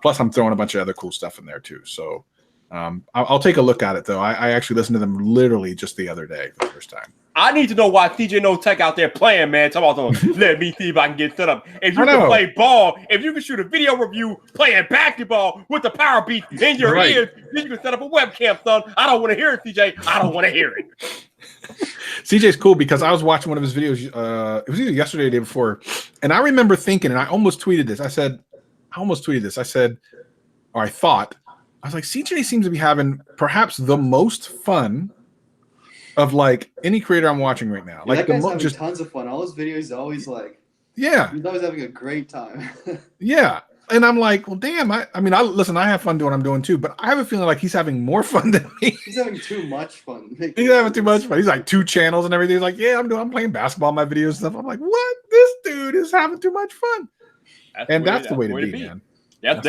Plus I'm throwing a bunch of other cool stuff in there too. So I'll take a look at it though. I actually listened to them literally just the other day for the first time. I need to know why CJ No Tech out there playing, man. Talk about let me see if I can get set up. If you can play ball, if you can shoot a video review playing basketball with the power beat in your ears, then you can set up a webcam, son. I don't want to hear it, CJ. I don't want to hear it. CJ's cool because I was watching one of his videos. It was either yesterday or the day before, and I remember thinking, and I almost tweeted this. I was like, CJ seems to be having perhaps the most fun of like any creator I'm watching right now. Like that guy's having tons of fun. All his videos are always like, yeah, he's always having a great time. Yeah. And I'm like, well, damn. I listen, I have fun doing what I'm doing too, but I have a feeling like he's having more fun than me. He's having too much fun. He's having too much fun. He's like 2 channels and everything. He's like, yeah, I'm playing basketball in my videos and stuff. I'm like, what? This dude is having too much fun. That's the way to be, man. That's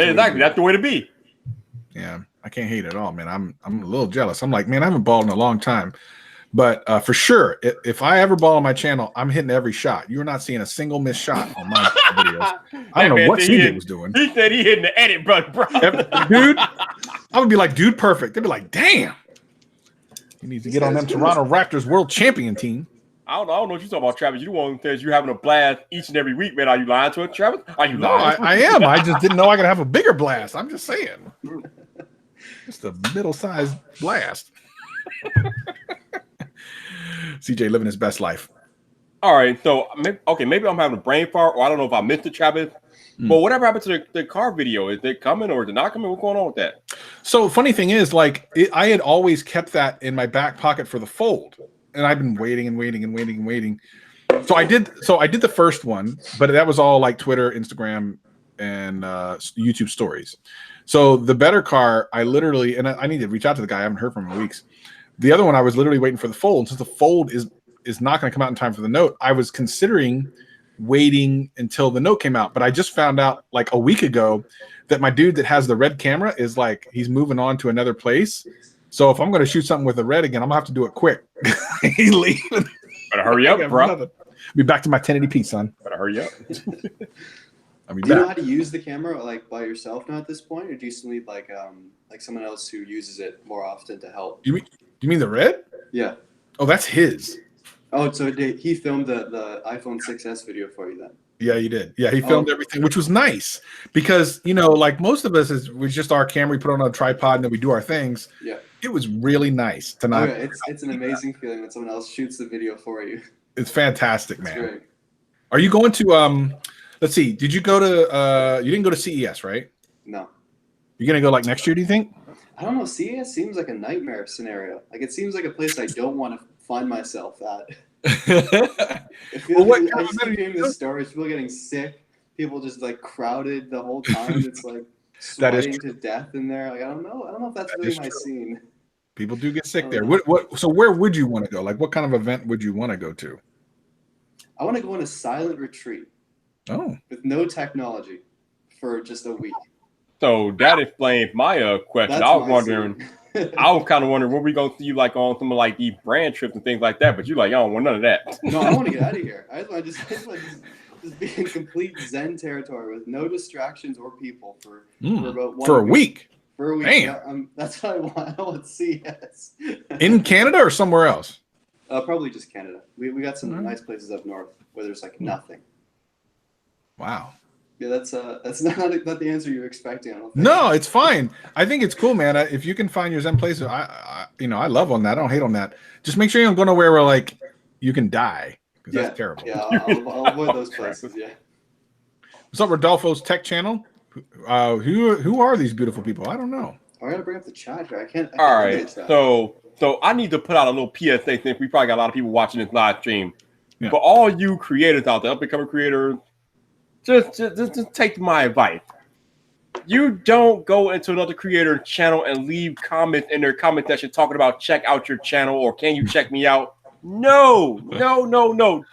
the way to be. Yeah, I can't hate it at all, man. I'm a little jealous. I'm like, man, I haven't balled in a long time. But for sure, if I ever ball on my channel, I'm hitting every shot. You're not seeing a single missed shot on my videos. I don't know what CJ was doing. He said he hitting the edit, bro. Dude, I would be like, dude, perfect. They'd be like, damn. He needs to get on them Toronto Raptors world champion team. I don't know what you're talking about, Travis. You the one who says you're having a blast each and every week, man. Are you lying to it, Travis? Are you lying? No, I am. I just didn't know I could have a bigger blast. I'm just saying. Just a middle-sized blast. CJ living his best life. All right, so maybe I'm having a brain fart, or I don't know if I missed it, Travis. But whatever happened to the car video? Is it coming or is it not coming? What's going on with that? So funny thing is, like, I had always kept that in my back pocket for the fold, and I've been waiting. So I did the first one, but that was all like Twitter, Instagram, and YouTube stories. So the better car, I literally, and I need to reach out to the guy. I haven't heard from him in weeks. The other one, I was literally waiting for the fold. Since the fold is not going to come out in time for the Note, I was considering waiting until the Note came out. But I just found out like a week ago that my dude that has the red camera is like, he's moving on to another place. So if I'm going to shoot something with the red again, I'm going to have to do it quick. He's leaving. Better hurry up, bro. Be back to my 1080p, son. Better hurry up. Do you know how to use the camera like by yourself now at this point, or do you still need like someone else who uses it more often to help? You mean the red? Yeah. Oh, that's his. Oh, so he filmed the iPhone 6s video for you then? Yeah, he did. Yeah, he filmed everything, which was nice because, like most of us, it was just our camera. We put on a tripod and then we do our things. Yeah. It was really nice to not. Okay. It's an amazing feeling when someone else shoots the video for you. It's fantastic, man. Great. Are you going to let's see, did you go to you didn't go to CES, right? No. You're gonna go like next year, do you think? I don't know. CES seems like a nightmare scenario. Like it seems like a place I don't want to find myself at. I just keep hearing the stories, people getting sick, people just like crowded the whole time. It's like sweating to death in there. Like I don't know if that's really my scene. People do get sick there. So where would you want to go? Like what kind of event would you want to go to? I want to go on a silent retreat. Oh. With no technology for just a week. So that explains my question. That's I was my wondering. scene. I was kind of wondering when we gonna see you like on some of like these brand trips and things like that. But you like, I don't want none of that. No, I want to get out of here. I just want to just be in complete Zen territory with no distractions or people for about For a week. For a week. Damn. Yeah, that's what I want. I want CS. In Canada or somewhere else? Probably just Canada. We got some Alright. nice places up north where there's like nothing. Wow. Yeah, that's not the answer you're expecting. I don't think. No, it's fine. I think it's cool, man. If you can find your Zen place, I love on that. I don't hate on that. Just make sure you don't go nowhere where like you can die because Yeah, that's terrible. yeah, I'll avoid those places. Yeah. What's up, Rodolfo's Tech Channel? Who are these beautiful people? I don't know. I gotta bring up the chat here. I can't. All look at right, the chat. so I need to put out a little PSA since we probably got a lot of people watching this live stream. Yeah. For all you creators out there, up and coming creators, just take my advice. You don't go into another creator channel and leave comments in their comment section talking about check out your channel or can you check me out? No.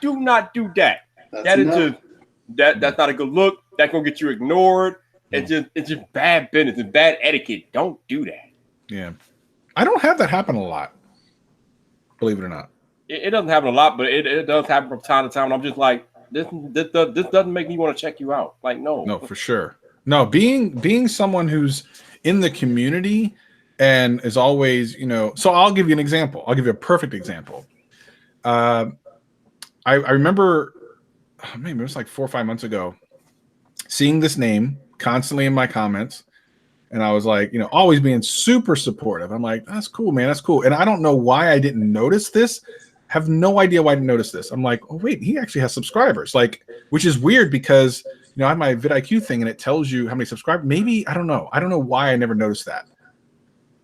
Do not do that. That's not a good look. That's gonna get you ignored. It's just bad business. It's bad etiquette. Don't do that. Yeah, I don't have that happen a lot. Believe it or not. It doesn't happen a lot, but it does happen from time to time. And I'm just like, this doesn't make me want to check you out. Like, no, For sure. No, being someone who's in the community and is always, so I'll give you an example. I'll give you a perfect example. I remember, maybe it was like 4 or 5 months ago, seeing this name constantly in my comments. And I was like, always being super supportive. I'm like, that's cool, man. That's cool. And I don't know why I didn't notice this. Have no idea why I didn't notice this. I'm like, oh, wait, he actually has subscribers. Like, which is weird because, I have my vidIQ thing and it tells you how many subscribers. Maybe, I don't know. I don't know why I never noticed that.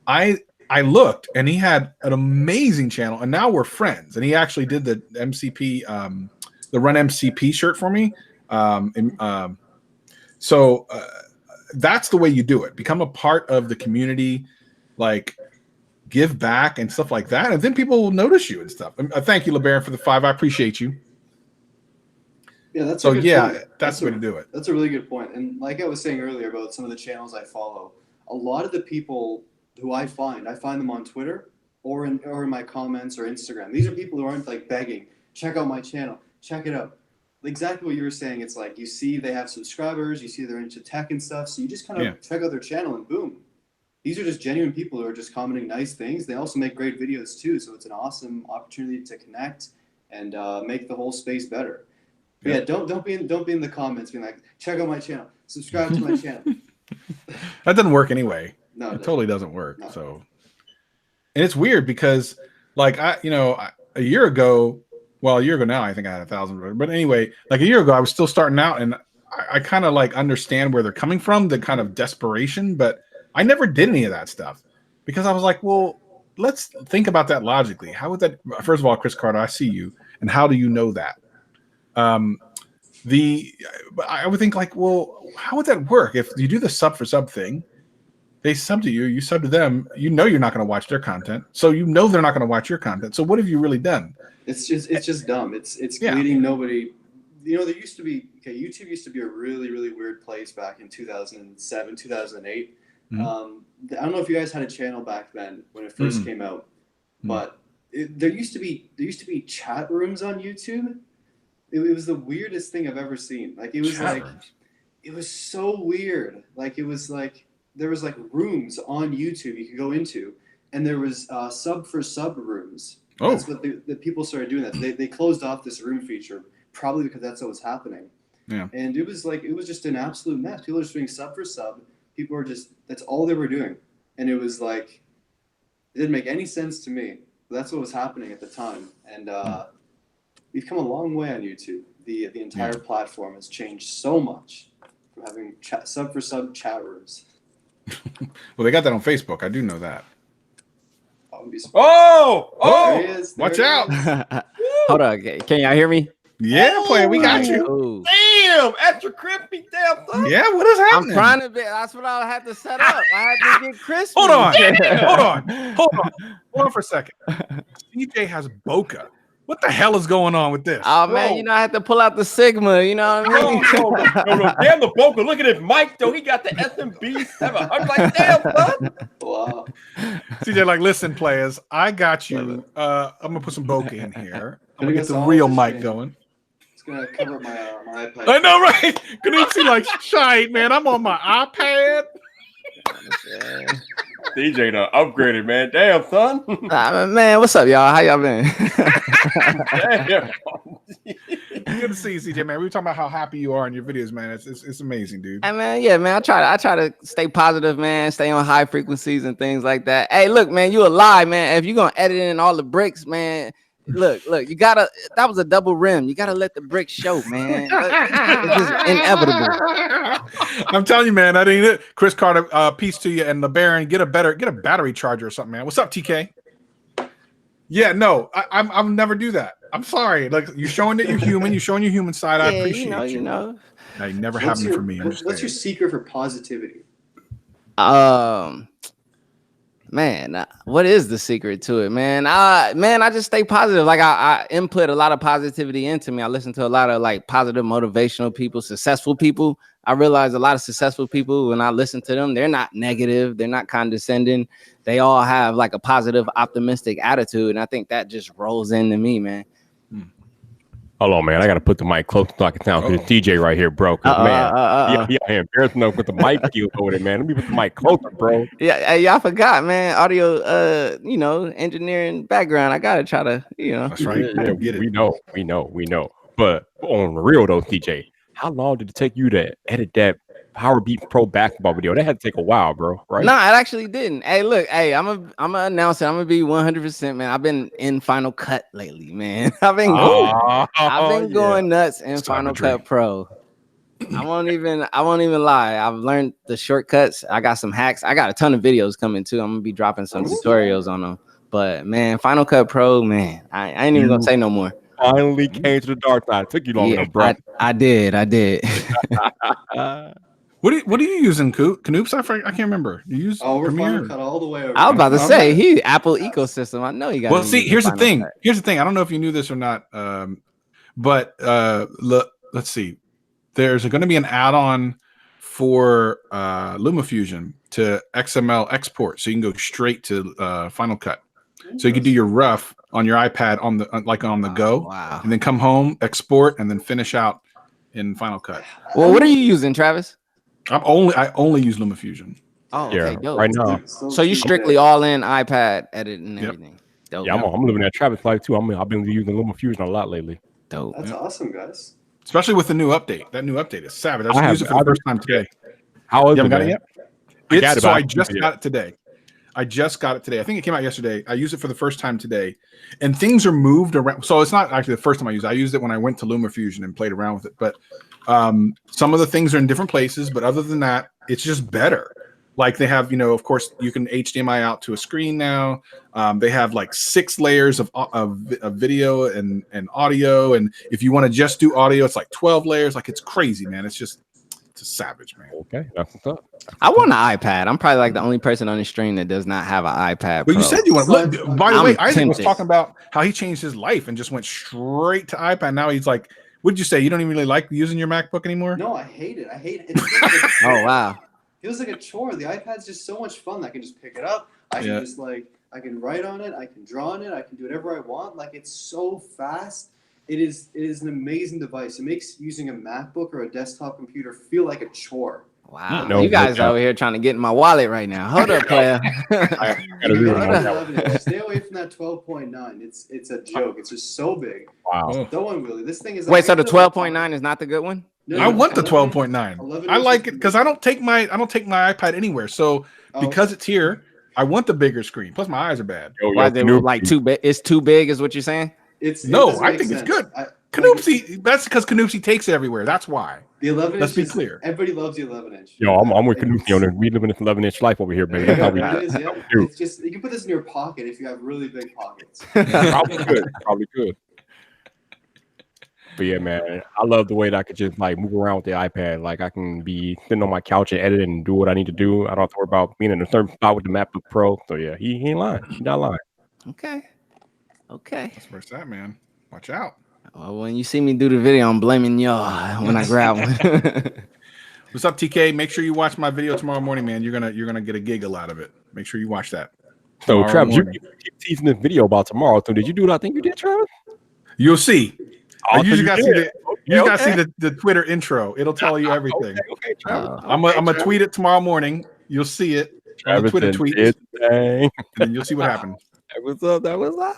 I looked and he had an amazing channel and now we're friends. And he actually did the MCP, the Run MCP shirt for me. So that's the way you do it. Become a part of the community, like give back and stuff like that. And then people will notice you and stuff. Thank you, LeBaron, for the 5. I appreciate you. Yeah, that's so a good yeah, point. that's the way to do it. That's a really good point. And like I was saying earlier about some of the channels I follow, a lot of the people who I find them on Twitter or in my comments or Instagram. These are people who aren't like begging, check out my channel, check it out. Exactly what you were saying. It's like you see they have subscribers, you see they're into tech and stuff, so you just kind of check out their channel and boom. These are just genuine people who are just commenting nice things. They also make great videos too, so it's an awesome opportunity to connect and make the whole space better. But yeah, don't be in the comments being like, check out my channel, subscribe to my channel. That doesn't work anyway. No, it totally doesn't work. No. So, and it's weird because, like, a year ago now, I think I had 1,000. But anyway, like a year ago, I was still starting out, and I kind of like understand where they're coming from, the kind of desperation. But I never did any of that stuff because I was like, well, let's think about that logically. How would that? First of all, Chris Carter, I see you, and how do you know that? I would think like, well, how would that work if you do the sub for sub thing? They sub to you, you sub to them. You're not going to watch their content, so they're not going to watch your content. So what have you really done? It's just dumb. It's leading nobody. There used to be YouTube used to be a really, really weird place back in 2007, 2008. Mm-hmm. I don't know if you guys had a channel back then when it first came out, but there used to be chat rooms on YouTube. It was the weirdest thing I've ever seen. Like it was it was so weird. Like it was like there was like rooms on YouTube you could go into, and there was sub for sub rooms. Oh. That's what the people started doing. That they closed off this room feature probably because that's what was happening. Yeah. And it was just an absolute mess. People were just doing sub for sub. People were that's all they were doing, and it was like it didn't make any sense to me. But that's what was happening at the time, and we've come a long way on YouTube. The entire platform has changed so much from having sub for sub chat rooms. Well, they got that on Facebook. I do know that. Oh! There he is. Watch out! Hold on. Can y'all hear me? Yeah, player, we got you. Damn, extra crispy, damn son. Yeah, what is happening? I'm trying to be. That's what I had to set up. I had to get crispy. Hold on for a second. CJ has bokeh. What the hell is going on with this? Oh man, Bro. you know I had to pull out the Sigma. You know what I mean? No, damn the Boca. Look at his mic though. He got the SMB 700. Like, damn, son. Wow. CJ, like, listen, players, I got you. I'm gonna put some bokeh in here. I'm gonna I get guess the I'll real just mic change. going. It's gonna cover my my iPad. I know, right? Canucci like shite, man. I'm on my iPad. DJ done upgraded, man. Damn, son. Man, what's up, y'all? How y'all been? Damn. Good to see you, CJ, man. We were talking about how happy you are in your videos, man. It's amazing, dude. Hey man, yeah, man. I try to stay positive, man. Stay on high frequencies and things like that. Hey, look, man, you a lie, man. If you're gonna edit in all the bricks, man, look, you gotta. That was a double rim. You gotta let the bricks show, man. It's just inevitable. I'm telling you, man, that ain't it. Chris Carter, peace to you, and LeBaron, get a battery charger or something, man. What's up, TK? Yeah, no, I'll never do that. I'm sorry. Like, you're showing that you're human. You're showing your human side. I appreciate you. You know. That never happened for me. What's your secret for positivity? Man, what is the secret to it, man? I just stay positive. Like I input a lot of positivity into me. I listen to a lot of like positive, motivational people, successful people. I realize a lot of successful people, when I listen to them, they're not negative, they're not condescending. They all have like a positive, optimistic attitude, and I think that just rolls into me, man. Hold on, man. I gotta put the mic close so I can sound to this DJ right here, bro. Cause man, yeah, embarrassed enough with the mic skills over there, man. Let me put the mic closer, bro. Yeah, y'all forgot, man. Audio, engineering background. I gotta try to, That's right. Yeah, Get it. we know. But on the real though, DJ, how long did it take you to edit that Power Beat Pro basketball video? That had to take a while, bro. Right? Nah, it actually didn't. Hey, look, I'm gonna announce it. I'm gonna be 100%, man. I've been in Final Cut lately, man. I've been going nuts in Final Cut Pro. I won't even lie. I've learned the shortcuts. I got some hacks. I got a ton of videos coming too. I'm gonna be dropping some tutorials on them. But man, Final Cut Pro, man, I ain't even gonna say no more. Finally came to the dark side. It took you long enough, bro. I did. What are you using, Canoops? I can't remember. You use We're Premiere? Final Cut all the way over. I was about to say he Apple ecosystem. I know you got. Well, see, here's the thing. Here's the thing. I don't know if you knew this or not, but let's see. There's going to be an add-on for LumaFusion to XML export, so you can go straight to Final Cut. So you can do your rough on your iPad on the go, and then come home, export, and then finish out in Final Cut. Well, what are you using, Travis? I only use LumaFusion. Oh, okay, dope. Right now. So you strictly all in iPad editing and everything. Dope. Yeah, I'm living that Travis life too. I've been using LumaFusion a lot lately. Dope. That's awesome, guys. Especially with the new update. That new update is savage. I just used it for the first time today. How is you it, haven't got it yet? I just got it today. I think it came out yesterday. I used it for the first time today, and things are moved around. So it's not actually the first time I used it. I used it when I went to LumaFusion and played around with it. But some of the things are in different places. But other than that, it's just better. Like they have, of course, you can HDMI out to a screen now. They have like 6 layers of video and audio. And if you want to just do audio, it's like 12 layers. Like it's crazy, man. It's a savage, man. Okay, that's what's up. I want an iPad. I'm probably like the only person on the stream that does not have an iPad. But you said you want. Look, by the way, Isaac was tempted. talking about how he changed his life and just went straight to iPad. Now he's like, "What'd you say? You don't even really like using your MacBook anymore?" No, I hate it. I hate it. Oh wow. It was like a chore. The iPad's just so much fun. I can just pick it up. I can just I can write on it. I can draw on it. I can do whatever I want. Like it's so fast. It is an amazing device. It makes using a MacBook or a desktop computer feel like a chore. Wow. You guys over here trying to get in my wallet right now. Hold up, player. Stay away from that 12.9. It's a joke. It's just so big. Wow. So unwilling. This thing is. Wait, so the 12.9 is not the good one? No, I want the 12.9. I like it because I don't take my iPad anywhere. So because it's here, I want the bigger screen. Plus, my eyes are bad. Why is it like too big? It's too big, is what you're saying? I think it's good. Canoopsy, that's because Canoopsy takes it everywhere. That's why. The 11 Let's be clear. Everybody loves the 11-inch. Yo, I'm with Canoopsy on it. We live in this 11-inch life over here, baby. That's how we do. It's just you can put this in your pocket if you have really big pockets. Probably good. But yeah, man, I love the way that I could just like move around with the iPad. Like I can be sitting on my couch and edit and do what I need to do. I don't have to worry about being in a certain spot with the MacBook Pro. So yeah, he ain't lying. He's not lying. Okay. That's where it's at, man. Watch out. Well, when you see me do the video, I'm blaming y'all when I grab one. What's up, TK? Make sure you watch my video tomorrow morning, man. You're gonna get a giggle out of it. Make sure you watch that. So, Tomorrow Travis, you morning. keep teasing this video about tomorrow. So, did you do what I think you did, Travis? You'll see. Oh, You just so gotta did. see gotta see the Twitter intro. It'll tell you everything. Okay, Travis. I'm gonna tweet it tomorrow morning. You'll see it on the Travis Twitter did tweets, his thing. and then you'll see what happens. That was up. That was up.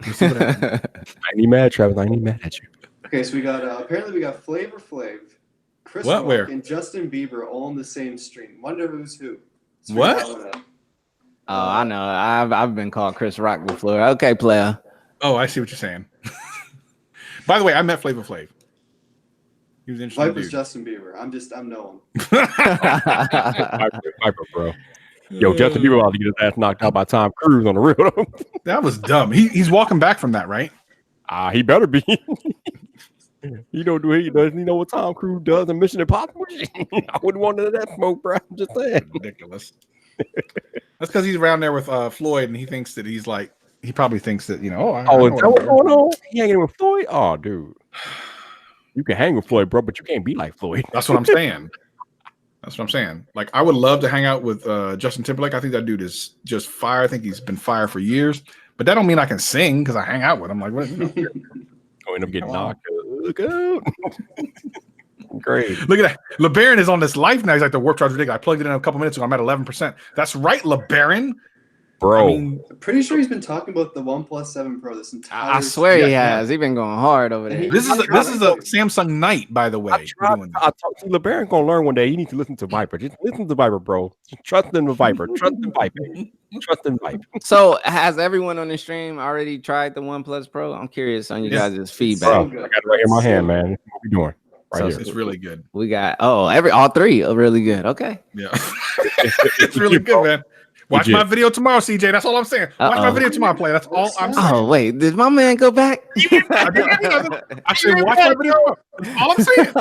You'll see what happens. I ain't even mad, Travis. I ain't even mad at you. Okay, so we got apparently we got Flavor Flav, Chris What? Rock, Where? and Justin Bieber all in the same stream. Wonder who's who. So we What? got one up. Oh, I know. I've been called Chris Rock before. Okay, player. Oh, I see what you're saying. By the way, I met Flavor Flav. He was interesting. Life was Dude. Justin Bieber. I'm knowing. Viper, bro. Yo, Justin Bieber about to get his ass knocked out by Tom Cruise on the real. That was dumb. He's walking back from that, right? He better be. He don't do it. He doesn't. You know what Tom Cruise does in Mission Impossible? I wouldn't want none of that smoke, bro. I'm just saying. Ridiculous. That's because he's around there with Floyd, and he thinks that he's like. He probably thinks that I Is know that what what's I'm going on? He hanging with Floyd? Oh, dude. You can hang with Floyd, bro, but you can't be like Floyd. That's what I'm saying. That's what I'm saying. Like, I would love to hang out with Justin Timberlake. I think that dude is just fire. I think he's been fire for years. But that don't mean I can sing because I hang out with him. Like, what? You know? Going up getting knocked. Look out. Great. Look at that. LeBaron is on this life now. He's like, the warp charge is ridiculous. I plugged it in a couple minutes ago. I'm at 11%. That's right, LeBaron. Bro. I mean, I'm pretty sure he's been talking about the OnePlus 7 Pro this entire. I swear he Yeah, has. He's been going hard over there. this is a Samsung Night, by the way. We're doing this. I talked to LeBaron gonna learn one day. You need to listen to Viper. Just listen to Viper, bro. Just trust in the Viper. Trust in Viper. Trust in Viper. So, has everyone on the stream already tried the OnePlus Pro? I'm curious on you Yeah. gu's Bro, feedback. I got it right here in my hand, man. This is what we doing right So here. It's really good. We got all three are really good. Okay. Yeah. It's really good, man. Watch my video tomorrow, CJ. That's all I'm saying. Watch my video tomorrow, play. That's all I'm saying. Oh wait, did my man go back? I said, watch my video tomorrow. That's all I'm saying.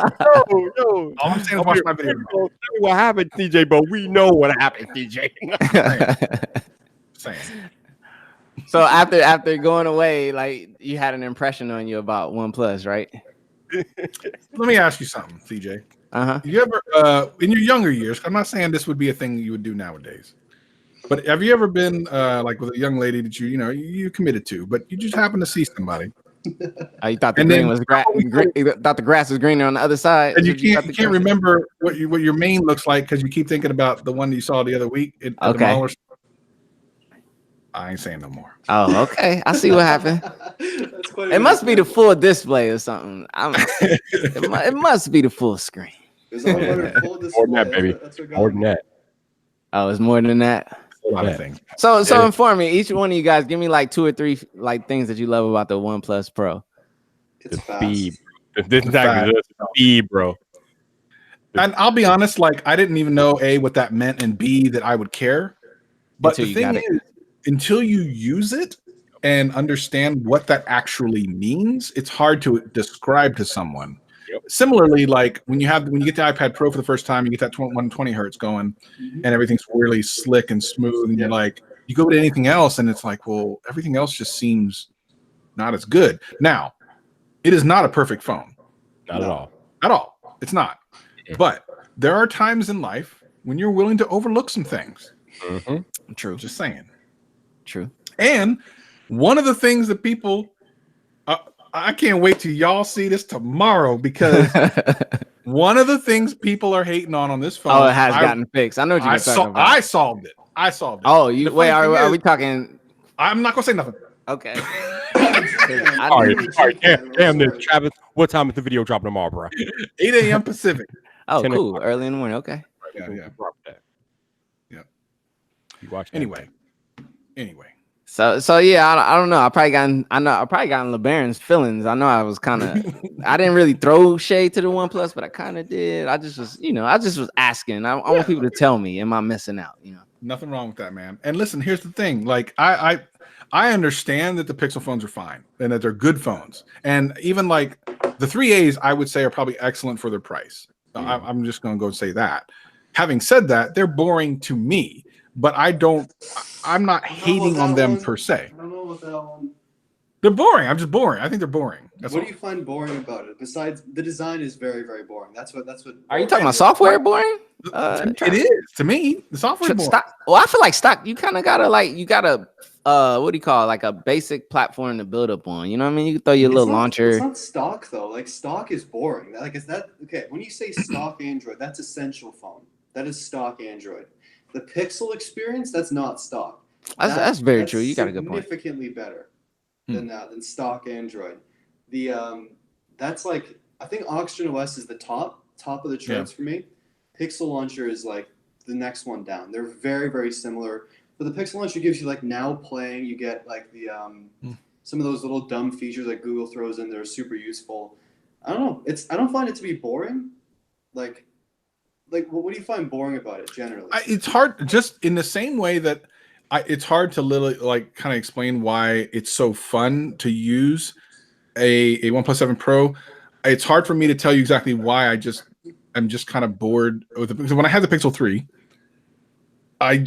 Yo, All I'm saying is watch my video. Tell me what happened, TJ, but we know what happened, TJ. Saying. So after going away, like you had an impression on you about OnePlus, right? Let me ask you something, CJ. Uh-huh. You ever, in your younger years, I'm not saying this would be a thing you would do nowadays, but have you ever been like with a young lady that you committed to, but you just happened to see somebody, Oh, you thought the And green then- was you thought the grass was greener on the other side, and you That's what can't thought the grass- remember what your main looks like because you keep thinking about the one that you saw the other week at the Okay. mall or something? I ain't saying no more. Oh, okay. I see what happened. That's quite a It good must be the example. full display or something. It must be the full screen. It was all about her full More than that, display. baby. That's what got More me. than that. Oh, it's more than that. A lot Yeah. of things. So Yeah. inform me. Each one of you guys, give me like 2 or 3 like things that you love about the OnePlus Pro. It's The fast. speed. This is actually the speed, bro. And I'll be honest, like I didn't even know what that meant, and B, that I would care. But Until the you thing got it. is, until you use it and understand what that actually means, it's hard to describe to someone. Yep. Similarly, like when you get the iPad Pro for the first time, you get that 120 hertz going, Mhm. and everything's really slick and smooth, and you're like, you go to anything else, and it's like, well, everything else just seems not as good. Now, it is not a perfect phone. Not at all. At all. It's not. Yeah. But there are times in life when you're willing to overlook some things. Mm-hmm. True. Just saying. True. And one of the things that people, I can't wait till y'all see this tomorrow, because one of the things people are hating on this phone. Oh, it has gotten fixed. I know what you're talking about. I solved it. I solved it. Oh, you The wait. funny thing Are is, we talking? I'm not gonna say nothing. Okay. I All right, didn't all right. check Damn that. this, Travis. What time is the video dropping tomorrow, bro? 8 a.m. Pacific. Oh, 10 cool. Early in the morning. Okay. Yeah, yeah. Drop that. Yep. You watch that. Anyway. So yeah, I don't know. I probably gotten LeBaron's feelings. I know I was kind of I didn't really throw shade to the OnePlus, but I kind of did. I just was asking. I want people to tell me, am I missing out? Nothing wrong with that, man. And listen, here's the thing. Like I understand that the Pixel phones are fine and that they're good phones. And even like the 3As, I would say are probably excellent for their price. I'm just going to go say that. Having said that, they're boring to me, but I'm not hating on them per se. I don't know about that one. They're boring. I'm just boring. I think they're boring. That's What all. do you find boring about it? Besides, the design is very, very boring. That's what. Are you talking about software boring? It is to me. The software boring. Stock. Well, I feel like stock. You kind of gotta what do you call it? Like a basic platform to build up on. You know what I mean? You can throw your little launcher. It's not stock though. Like stock is boring. Like is that okay? When you say stock Android, that's essential phone. That is stock Android. The Pixel experience, that's not stock. That's very true. You got a good point. Significantly better than stock Android. The that's like I think Oxygen OS is the top of the charts for me. Pixel Launcher is like the next one down. They're very, very similar. But the Pixel Launcher gives you like now playing. You get like the some of those little dumb features that Google throws in that are super useful. I don't know. I don't find it to be boring. Like what do you find boring about it generally? It's hard, just in the same way that it's hard to literally like kind of explain why it's so fun to use a OnePlus 7 Pro. It's hard for me to tell you exactly why. I'm just kind of bored with it, because when I had the Pixel 3, I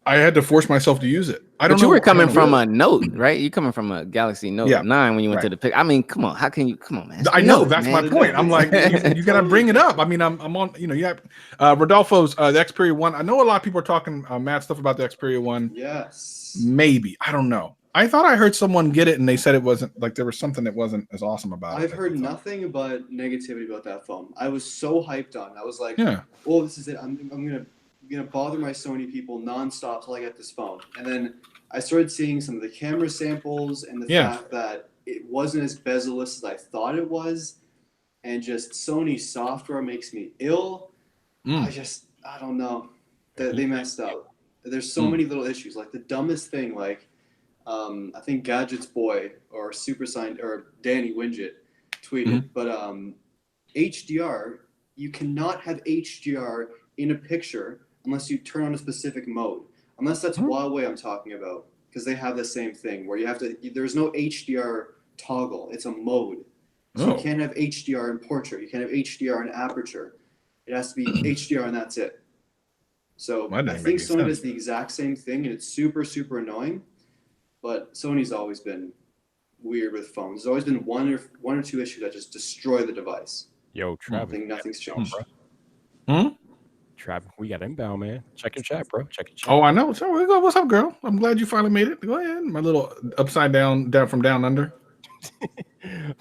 had to force myself to use it. But you were coming from a Note, right? You're coming from a Galaxy Note 9 when you went to the pick. I mean, come on, how can you? Come on, man. I know that's my point. I'm like, you gotta bring it up. I mean, I'm on. You know, you have Rodolfo's the Xperia 1. I know a lot of people are talking mad stuff about the Xperia 1. Yes. Maybe, I don't know. I thought I heard someone get it and they said it wasn't, like there was something that wasn't as awesome about it. I've heard nothing but negativity about that phone. I was so hyped on it. I was like, yeah, oh, this is it. I'm gonna bother my Sony people nonstop till I get this phone. And then I started seeing some of the camera samples and the fact that it wasn't as bezel-less as I thought it was, and just Sony software makes me ill. I don't know. They messed up. There's so many little issues. Like the dumbest thing, like I think Gadget's Boy or Danny Widget tweeted, but HDR, you cannot have HDR in a picture unless you turn on a specific mode. Unless that's Huawei I'm talking about, because they have the same thing where you have to. There's no HDR toggle; it's a mode. So you can't have HDR in portrait. You can't have HDR in aperture. It has to be HDR, and that's it. So I think Sony does the exact same thing, and it's super, super annoying. But Sony's always been weird with phones. There's always been one or two issues that just destroy the device. Yo, Travis. Nothing's changed. Travis, we got inbound, man. Check your chat, bro. Check your chat. Oh, I know. So what's up, girl? I'm glad you finally made it. Go ahead. My little upside down from down under.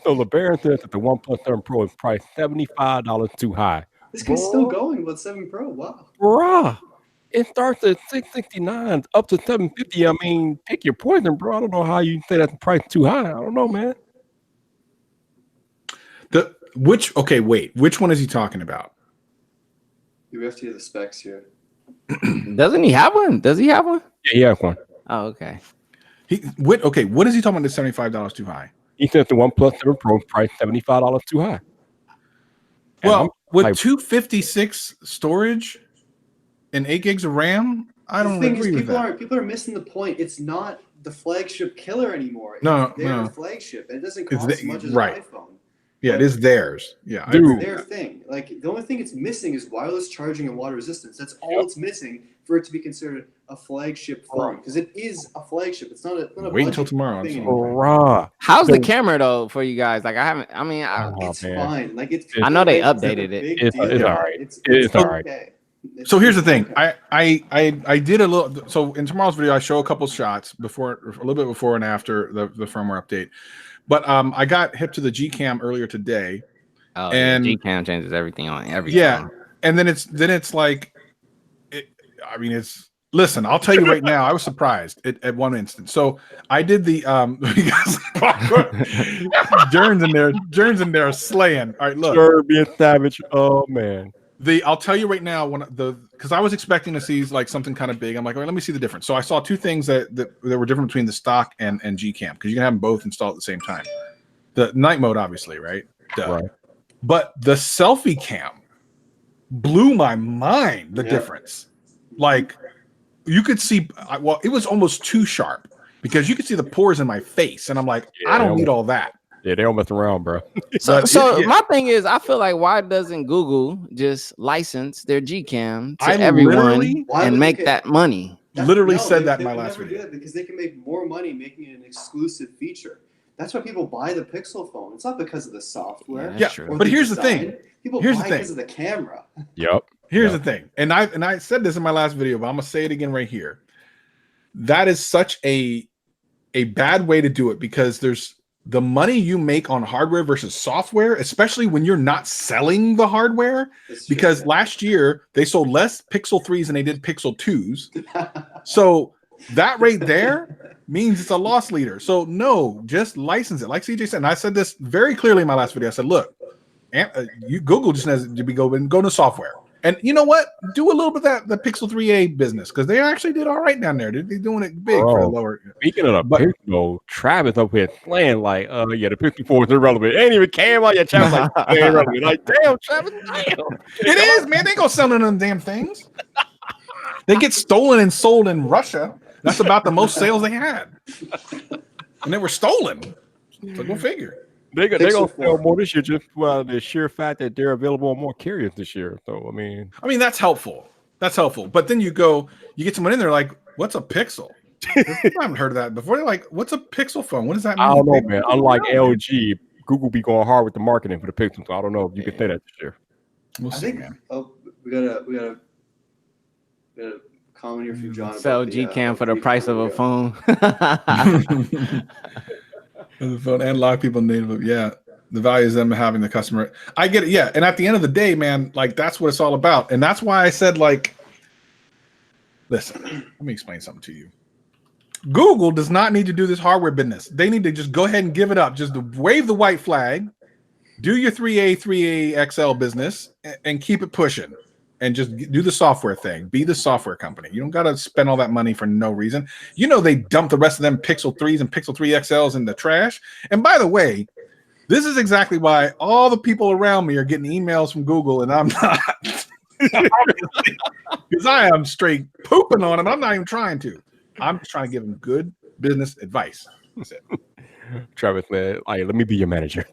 So LeBaron says that the OnePlus 7 Pro is priced $75 too high. This guy's still going with 7 Pro. Wow. Bruh. It starts at $669 up to $750. I mean, pick your poison, bro. I don't know how you say that the price too high. I don't know, man. Which one is he talking about? You have to hear the specs here. Doesn't he have one? Does he have one? Yeah, he has one. Oh, okay. What is he talking about? The $75 too high? He says the OnePlus 7 Pro price $75 too high. Well, with 256 storage and 8 gigs of RAM, I don't agree with that. People are missing the point. It's not the flagship killer anymore. No, it's their flagship. It doesn't cost as much as an iPhone. Yeah, it is theirs. Yeah, it's their thing. Like the only thing it's missing is wireless charging and water resistance. That's all it's missing for it to be considered a flagship phone, because it is a flagship. It's not a wait until tomorrow. How's the camera though for you guys? Like it's fine. Like I know they updated it. It's all right. It's all right. Okay. So here's the thing. I did a little. So in tomorrow's video, I show a couple shots a little bit before and after the firmware update. But I got hip to the Gcam earlier today. Oh, and Gcam changes everything on every phone. And then it's like, listen, I'll tell you right now, I was surprised at one instance. So I did the Jern's in there slaying. All right, look. Sure, being savage. Oh man. I'll tell you right now, because I was expecting to see like something kind of big. I'm like, all right, let me see the difference. So I saw two things that were different between the stock and Gcam, because you can have them both installed at the same time. The night mode, obviously, right? Right. But the selfie cam blew my mind. The difference, like you could see. Well, it was almost too sharp because you could see the pores in my face, and I'm like, I don't need all that. Yeah, they don't mess around, bro. So my thing is, I feel like why doesn't Google just license their Gcam to everyone and make that money? Said that in my last video. Because they can make more money making it an exclusive feature. That's why people buy the Pixel phone. It's not because of the software. that's true. or But here's the thing. design. People Here's buy the it thing. because of the camera. Yep. Here's the thing, and I said this in my last video, but I'm gonna say it again right here. That is such a bad way to do it, because there's the money you make on hardware versus software, especially when you're not selling the hardware. That's true, Because yeah. last year they sold less Pixel 3s than they did Pixel 2s. So that right there means it's a loss leader. So no, just license it. Like CJ said, and I said this very clearly in my last video. I said, look, Google just has to go to software. And you know what? Do a little bit of the Pixel 3a business, because they actually did all right down there. They're doing it big for the lower. Speaking of the But- Pixel, Travis up here playing like, yeah, the Pixel 4 is irrelevant. It ain't even came out yet. Travis like, it ain't irrelevant. Like, damn, Travis, damn. It is, man. They go selling them damn things. They get stolen and sold in Russia. That's about the most sales they had, and they were stolen. So go figure. They're Pixel going to 4. sell more this year, just the sheer fact that they're available on more carriers this year. So, I mean, That's helpful. That's helpful. But then you get someone in there like, what's a Pixel? I haven't heard of that before. They're like, what's a Pixel phone? What does that mean? I don't know, man. Unlike LG, Google be going hard with the marketing for the Pixel. So I don't know if you can say that this year. We'll I see, think. man. Oh, we got a comment here from John. Sell about the, Gcam for the Gcam price of a video. phone. The phone and lock people native. Yeah. The value is them having the customer. I get it. Yeah. And at the end of the day, man, like that's what it's all about. And that's why I said, like, listen, let me explain something to you. Google does not need to do this hardware business. They need to just go ahead and give it up. Just wave the white flag, do your 3A XL business, and keep it pushing. And just do the software thing. Be the software company. You don't got to spend all that money for no reason. You know they dump the rest of them Pixel 3s and Pixel 3 XLs in the trash. And by the way, this is exactly why all the people around me are getting emails from Google, and I'm not. Because I am straight pooping on them. I'm not even trying to. I'm just trying to give them good business advice. That's it. Travis, man, let me be your manager.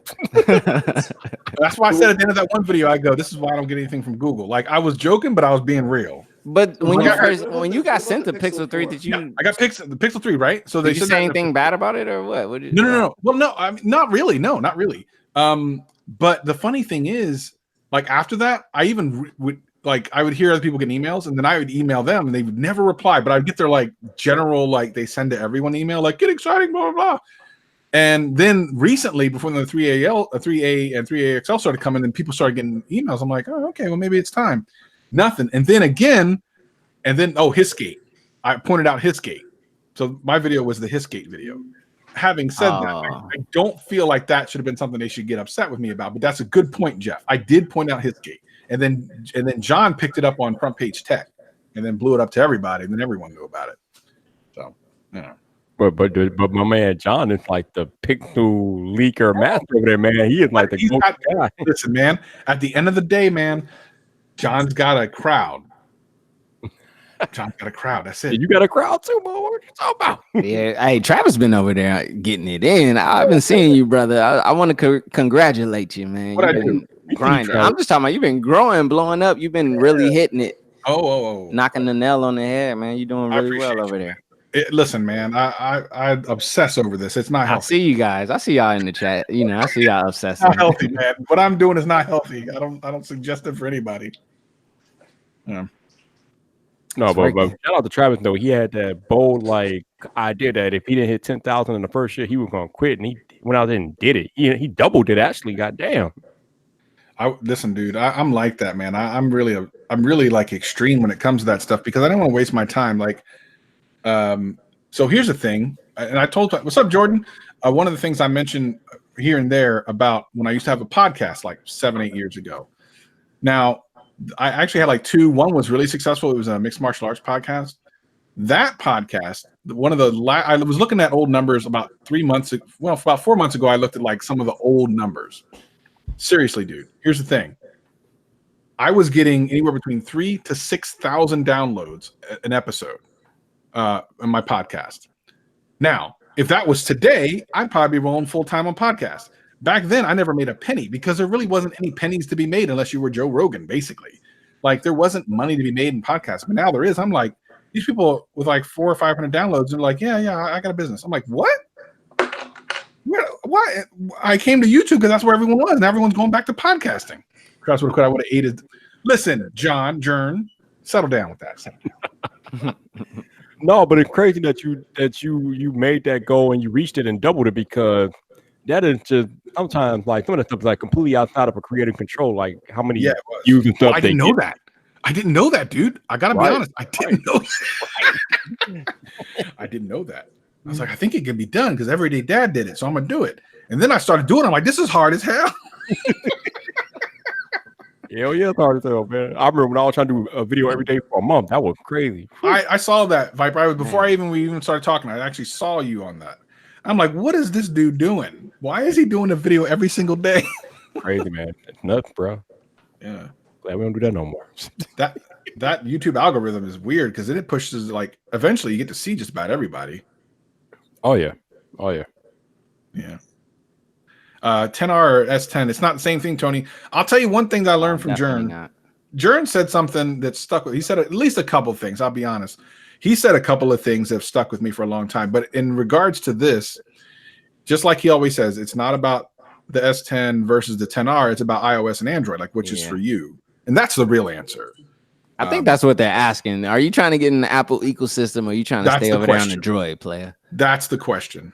That's why I said at the end of that one video, I go, this is why I don't get anything from Google. Like, I was joking, but I was being real. But when Well, you got sent the Pixel 3, did you Yeah, I got the Pixel 3, right? So did they you said say that- anything bad about it or what? What did, No. Well, no, I mean, not really. No, not really. But the funny thing is, like after that, I even would like I would hear other people getting emails, and then I would email them, and they would never reply. But I'd get their like general like they send to everyone email like get exciting, blah blah blah. And then recently, before the 3A and 3A XL started coming, and people started getting emails. I'm like, oh, okay, well maybe it's time. Nothing. And then again, Hissgate. I pointed out Hissgate. So my video was the Hissgate video. Having said that, I don't feel like that should have been something they should get upset with me about. But that's a good point, Jeff. I did point out Hissgate, and then John picked it up on Front Page Tech, and then blew it up to everybody, and then everyone knew about it. So, yeah. But my man John is like the Pixel leaker master over there, man. He is like the He's go-to got- guy. Listen, man. At the end of the day, man, John's got a crowd. John's got a crowd. That's it. You got a crowd too, boy. What you talking about? Yeah, hey, Travis been over there getting it in. I've been seeing you, brother. I want to congratulate you, man. What'd I You've been do? grinding. Travis. I'm just talking about you've been growing, blowing up. You've been really hitting it, Oh. knocking the nail on the head, man. You're doing I really well appreciate over you, there. Listen, man. I obsess over this. It's not I healthy. see you guys. I see y'all in the chat. You know, I see y'all obsessing. Not healthy, man. What I'm doing is not healthy. I don't suggest it for anybody. Yeah. No, It's but working. shout out to Travis though. He had that bold like idea that if he didn't hit 10,000 in the first year, he was gonna quit, and he went out there and did it. He doubled it actually. Goddamn. Listen, dude. I'm like that, man. I'm really like extreme when it comes to that stuff because I don't want to waste my time. Like, so here's the thing, and I told what's up, Jordan. One of the things I mentioned here and there about when I used to have a podcast like 7-8 years ago. Now, I actually had like two. One was really successful. It was a mixed martial arts podcast. That podcast, one of the I was looking at old numbers about 3 months. Well, about 4 months ago, I looked at like some of the old numbers. Seriously, dude. Here's the thing. I was getting anywhere between 3,000 to 6,000 downloads an episode in my podcast. Now, if that was today, I'd probably be rolling full time on podcasts. Back then, I never made a penny because there really wasn't any pennies to be made unless you were Joe Rogan, basically. Like there wasn't money to be made in podcasts, but now there is. I'm like, these people with like 400 or 500 downloads are like, yeah, I got a business. I'm like, what? Why? I came to YouTube because that's where everyone was, and everyone's going back to podcasting. That's what I would have aided. Listen, Jern, settle down with that. No, but it's crazy that you made that goal and you reached it and doubled it, because that is just sometimes like some of the stuff is like completely outside of a creative control, like how many views and stuff. I didn't know that. I didn't know that, dude. I gotta be honest. I didn't know that. I didn't know that. I was like, I think it can be done because Everyday Dad did it, so I'm gonna do it. And then I started doing it. I'm like, this is hard as hell. Hell yeah, it's hard as hell, man. I remember when I was trying to do a video every day for a month. That was crazy. I saw that, Viper. Before we even started talking, I actually saw you on that. I'm like, what is this dude doing? Why is he doing a video every single day? Crazy, man. It's nuts, bro. Yeah. Glad we don't do that no more. that YouTube algorithm is weird because then it pushes, like, eventually you get to see just about everybody. Oh yeah. Yeah. 10R or S10. It's not the same thing, Tony. I'll tell you one thing that I learned from Jern. Jern said something that stuck with. He said at least a couple things. I'll be honest. He said a couple of things that have stuck with me for a long time. But in regards to this, just like he always says, it's not about the S10 versus the 10R. It's about iOS and Android, like which is for you. And that's the real answer. I think that's what they're asking. Are you trying to get in the Apple ecosystem, or are you trying to stay over there on the Droid, player? That's the question.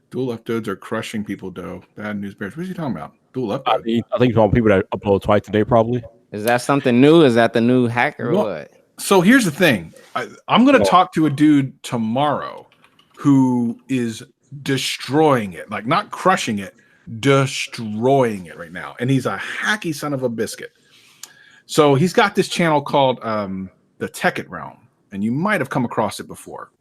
Dual uploads are crushing people, though. Bad news bears. What is he talking about? Dual uploads? I think he's talking people that upload twice a day, probably. Is that something new? Is that the new hacker or what? So here's the thing. I'm going to talk to a dude tomorrow who is destroying it, like not crushing it, destroying it right now. And he's a hacky son of a biscuit. So he's got this channel called the Tech-It Realm, and you might have come across it before.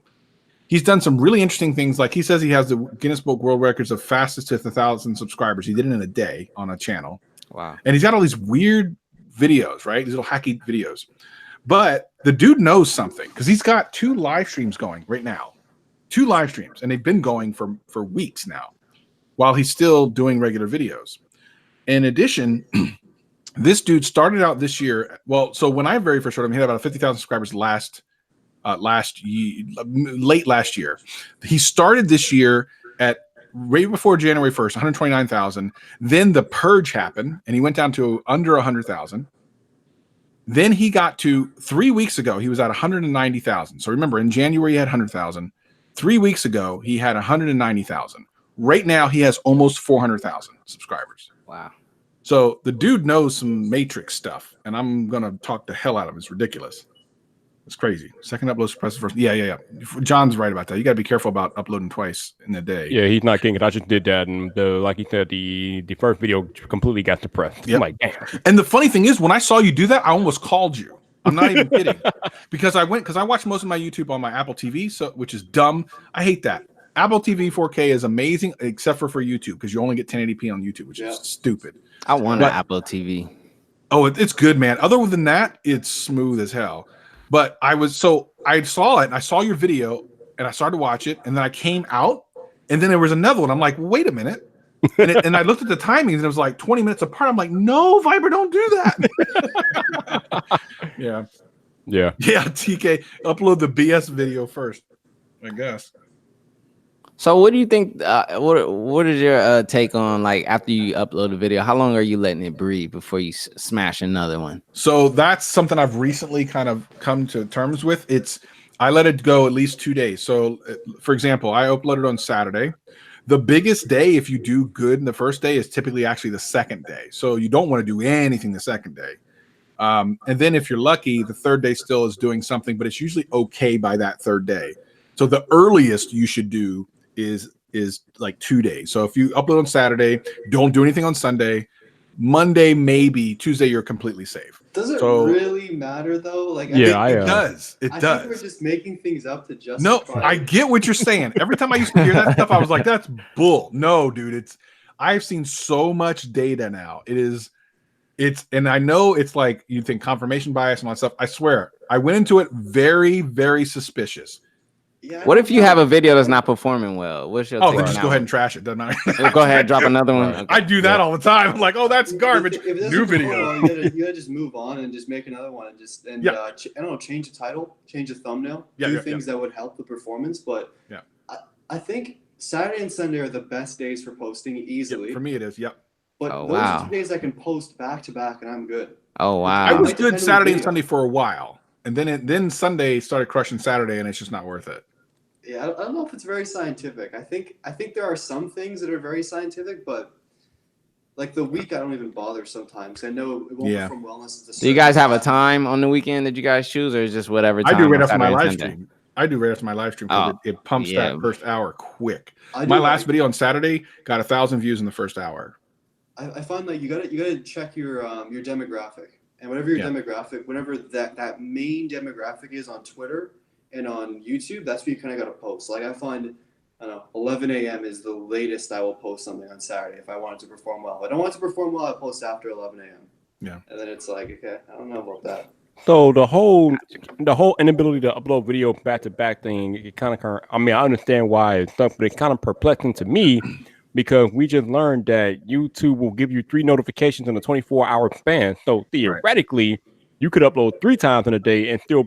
He's done some really interesting things. Like he says he has the Guinness Book World Records of fastest to 1,000 subscribers. He did it in a day on a channel. Wow. And he's got all these weird videos, right? These little hacky videos. But the dude knows something because he's got 2 live streams going right now. 2 live streams. And they've been going for weeks now while he's still doing regular videos. In addition, this dude started out this year. Well, so when I very first heard him, he had about 50,000 subscribers late last year. He started this year at right before January 1st, 129,000. Then the purge happened and he went down to under 100,000. Then he got to 3 weeks ago, he was at 190,000. So remember, in January he had 100,000. 3 weeks ago he had 190,000. Right now he has almost 400,000 subscribers. Wow. So the dude knows some Matrix stuff, and I'm gonna talk the hell out of him. It's ridiculous. It's crazy. Second upload suppressed first. Yeah. John's right about that. You got to be careful about uploading twice in a day. Yeah, he's not kidding. I just did that, and like he said, the first video completely got suppressed. Yep. I'm like, damn. And the funny thing is, when I saw you do that, I almost called you. I'm not even kidding, because I watch most of my YouTube on my Apple TV, which is dumb. I hate that. Apple TV 4K is amazing, except for YouTube, because you only get 1080p on YouTube, which is stupid. I want an Apple TV. Oh, it's good, man. Other than that, it's smooth as hell. But I saw it, and I saw your video, and I started to watch it, and then I came out, and then there was another one. I'm like, wait a minute. And I looked at the timings, and it was like 20 minutes apart. I'm like, no, Viper, don't do that. Yeah. TK, upload the BS video first, I guess. So what do you think? What is your take on, like, after you upload a video? How long are you letting it breathe before you smash another one? So that's something I've recently kind of come to terms with. I let it go at least 2 days. So, for example, I uploaded on Saturday. The biggest day, if you do good in the first day, is typically actually the second day. So you don't want to do anything the second day. And then if you're lucky, the third day still is doing something, but it's usually okay by that third day. So the earliest you should do is like 2 days. So if you upload on Saturday, don't do anything on Sunday. Monday, maybe. Tuesday, you're completely safe. Does it really matter though? Like, it does. It does. Think we're just making things up to justify. No, I get what you're saying. Every time I used to hear that stuff, I was like, "That's bull." No, dude. I've seen so much data now. And I know it's like you think confirmation bias and all that stuff. I swear, I went into it very, very suspicious. Yeah, what if you have a video that's not performing well? What's your then just go ahead and trash it, doesn't I? Go ahead and drop another one. Okay. I do that all the time. I'm like, oh, that's garbage. If New video. You gotta just move on and just make another one and I don't know, change the title, change the thumbnail, do things that would help the performance. But I think Saturday and Sunday are the best days for posting easily. Yep, for me, it is. Yep. But those are 2 days I can post back to back, and I'm good. Oh wow! I was good Saturday and Sunday for a while, and then Sunday started crushing Saturday, and it's just not worth it. Yeah, I don't know if it's very scientific. I think there are some things that are very scientific, but like the week, I don't even bother sometimes. I know it won't Perform Wellness. Do you guys have a time on the weekend that you guys choose, or is just whatever time? I do right after my live stream. I do right after my live stream because it pumps that first hour quick. My last video on Saturday got 1,000 views in the first hour. I find that you gotta check your demographic, and whatever your demographic, whatever that main demographic is on Twitter and on YouTube, that's what you kind of gotta post. Like I find, I don't know, 11 a.m. is the latest I will post something on Saturday if I wanted to perform well. If I don't want to perform well, I post after 11 a.m. Yeah, and then it's like, okay, I don't know about that. So the whole inability to upload video back to back thing, it kind of, I mean, I understand why it's stuff, but it's kind of perplexing to me. Because we just learned that YouTube will give you 3 notifications in a 24-hour span. So theoretically, you could upload 3 times in a day and still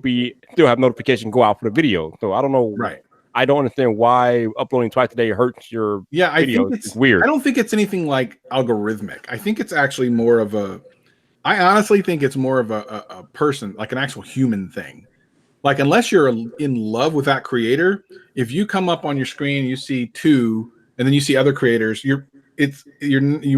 have notification go out for the video. So I don't know. Right. I don't understand why uploading twice a day hurts your video. It's weird. I don't think it's anything like algorithmic. I think it's actually more of I honestly think it's more of a person, like an actual human thing. Like unless you're in love with that creator, if you come up on your screen, you see 2, and then you see other creators, you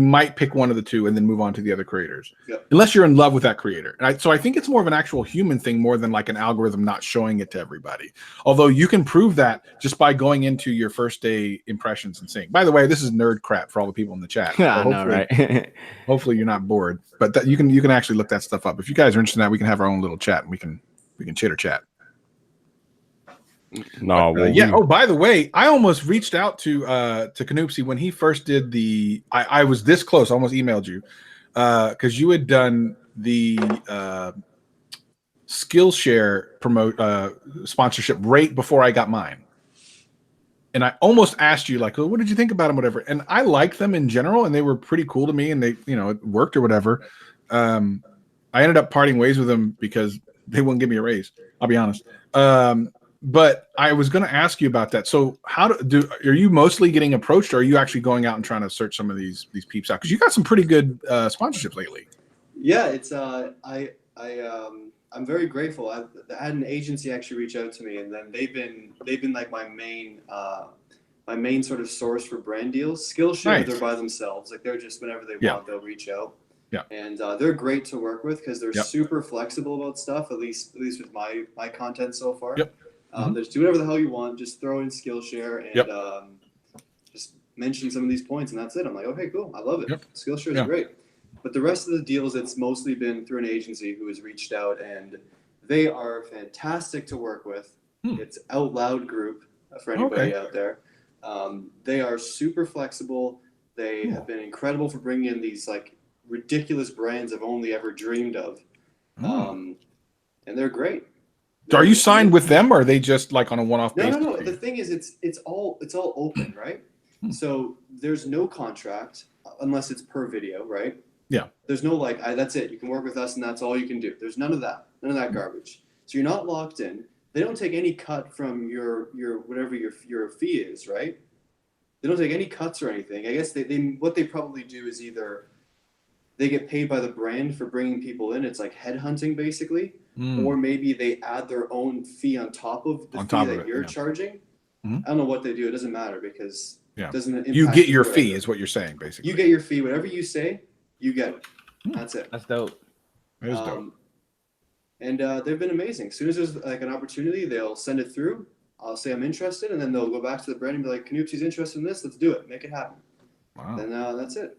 might pick one of the 2 and then move on to the other creators, unless you're in love with that creator. So I think it's more of an actual human thing more than like an algorithm not showing it to everybody. Although you can prove that just by going into your first day impressions and seeing. By the way, this is nerd crap for all the people in the chat. So I know, right? Hopefully you're not bored, but you can actually look that stuff up. If you guys are interested in that, we can have our own little chat and we can chitter chat. No, Oh, by the way, I almost reached out to Kanoopsy when he first did the. I was this close. I almost emailed you because you had done the Skillshare sponsorship right before I got mine, and I almost asked you like, well, "What did you think about them?" Whatever. And I liked them in general, and they were pretty cool to me, and they, it worked or whatever. I ended up parting ways with them because they wouldn't give me a raise. I'll be honest. But I was going to ask you about that. So are you mostly getting approached, or are you actually going out and trying to search some of these peeps out? Because you got some pretty good sponsorships lately. Yeah, it's I'm very grateful. I had an agency actually reach out to me, and then they've been like my main sort of source for brand deals. Skillshare, they're by themselves. Like they're just whenever they want, they'll reach out. Yeah, and they're great to work with because they're super flexible about stuff. At least with my content so far. Yep. Just do whatever the hell you want. Just throw in Skillshare and just mention some of these points, and that's it. I'm like, okay, cool. I love it. Skillshare is great. But the rest of the deals, it's mostly been through an agency who has reached out, and they are fantastic to work with. It's Out Loud Group for anybody out there. They are super flexible. They have been incredible for bringing in these like ridiculous brands I've only ever dreamed of, and they're great. So are you signed with them, or are they just like on a one-off basis? No. The thing is, it's all open, right? So there's no contract unless it's per video, right? Yeah. There's no like, that's it. You can work with us, and that's all you can do. There's none of that garbage. So you're not locked in. They don't take any cut from your whatever your fee is, right? They don't take any cuts or anything. I guess they what they probably do is either they get paid by the brand for bringing people in. It's like headhunting basically. Or maybe they add their own fee on top of the fee that you're charging. I don't know what they do. It doesn't matter because it doesn't impact you get your fee is what you're saying, basically. You get your fee. Whatever you say, you get it. That's it. That's dope. That is dope. And they've been amazing. As soon as there's like an opportunity, they'll send it through. I'll say I'm interested, and then they'll go back to the brand and be like, Kanoopsy's interested in this. Let's do it. Make it happen. Wow. And that's it.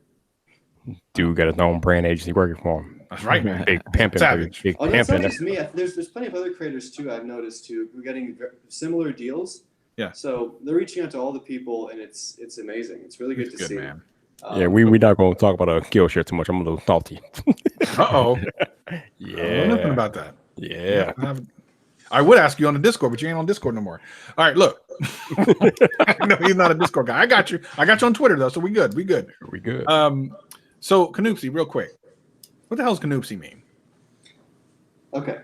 Dude got his own brand agency working for him. That's right, man. Big pimping. Big that's pimping. not just me. There's plenty of other creators too. I've noticed too. We're getting similar deals. Yeah. So they're reaching out to all the people, and it's amazing. It's really good to see. Man. We're not going to talk about Skillshare too much. I'm a little salty. Uh-oh. Yeah. I know nothing about that. Yeah. I would ask you on the Discord, but you ain't on Discord no more. All right, look. No, he's not a Discord guy. I got you on Twitter though, so we good. We good. So Kanoopsy, real quick. What the hell does Kanoopsy mean? Okay.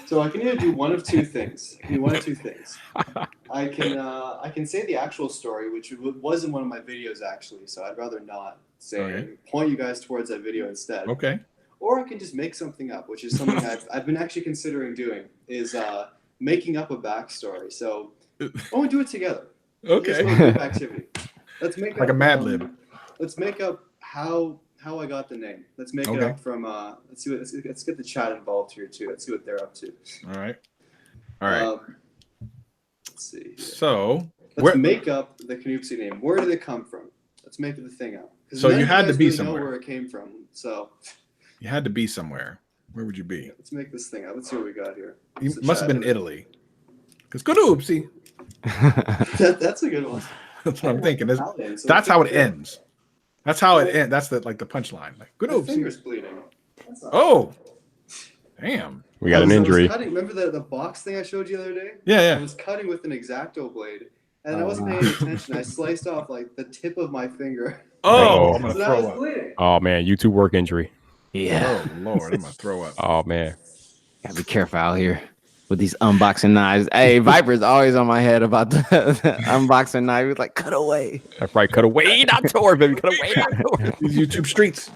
So I can either do one of two things. I can say the actual story, which was in one of my videos actually. So I'd rather not say it. Point you guys towards that video instead. Okay. Or I can just make something up, which is something I've been actually considering doing. Is making up a backstory. So why don't we do it together? Okay. Group activity. Let's make like up, a Mad Lib. Let's make up how I got the name. Let's make it up from. Let's get the chat involved here too. Let's see what they're up to. All right. Let's see. Here. So let's make up the Canoopsy name. Where did it come from? Let's make the thing up. So you had to be really somewhere. Know where it came from. So you had to be somewhere. Where would you be? Yeah, let's make this thing up. Let's see what we got here. You must have been in Italy. Because Canoopsy. That's a good one. That's what I'm thinking. That's how it ends. That's how it ends. That's the punchline. Like My finger's bleeding. Oh, damn. We got an injury. Remember the box thing I showed you the other day? Yeah. I was cutting with an X-Acto blade, and I wasn't paying attention. I sliced off like the tip of my finger. Oh, I'm gonna so throw up. Oh man, YouTube work injury. Yeah. Oh Lord, I'm gonna throw up. Oh man. Gotta be careful out here with these unboxing knives. Hey, Viper's always on my head about the unboxing knife. He's like, cut away. That's right, cut away, not toward, baby. Cut away, not toward. These YouTube streets.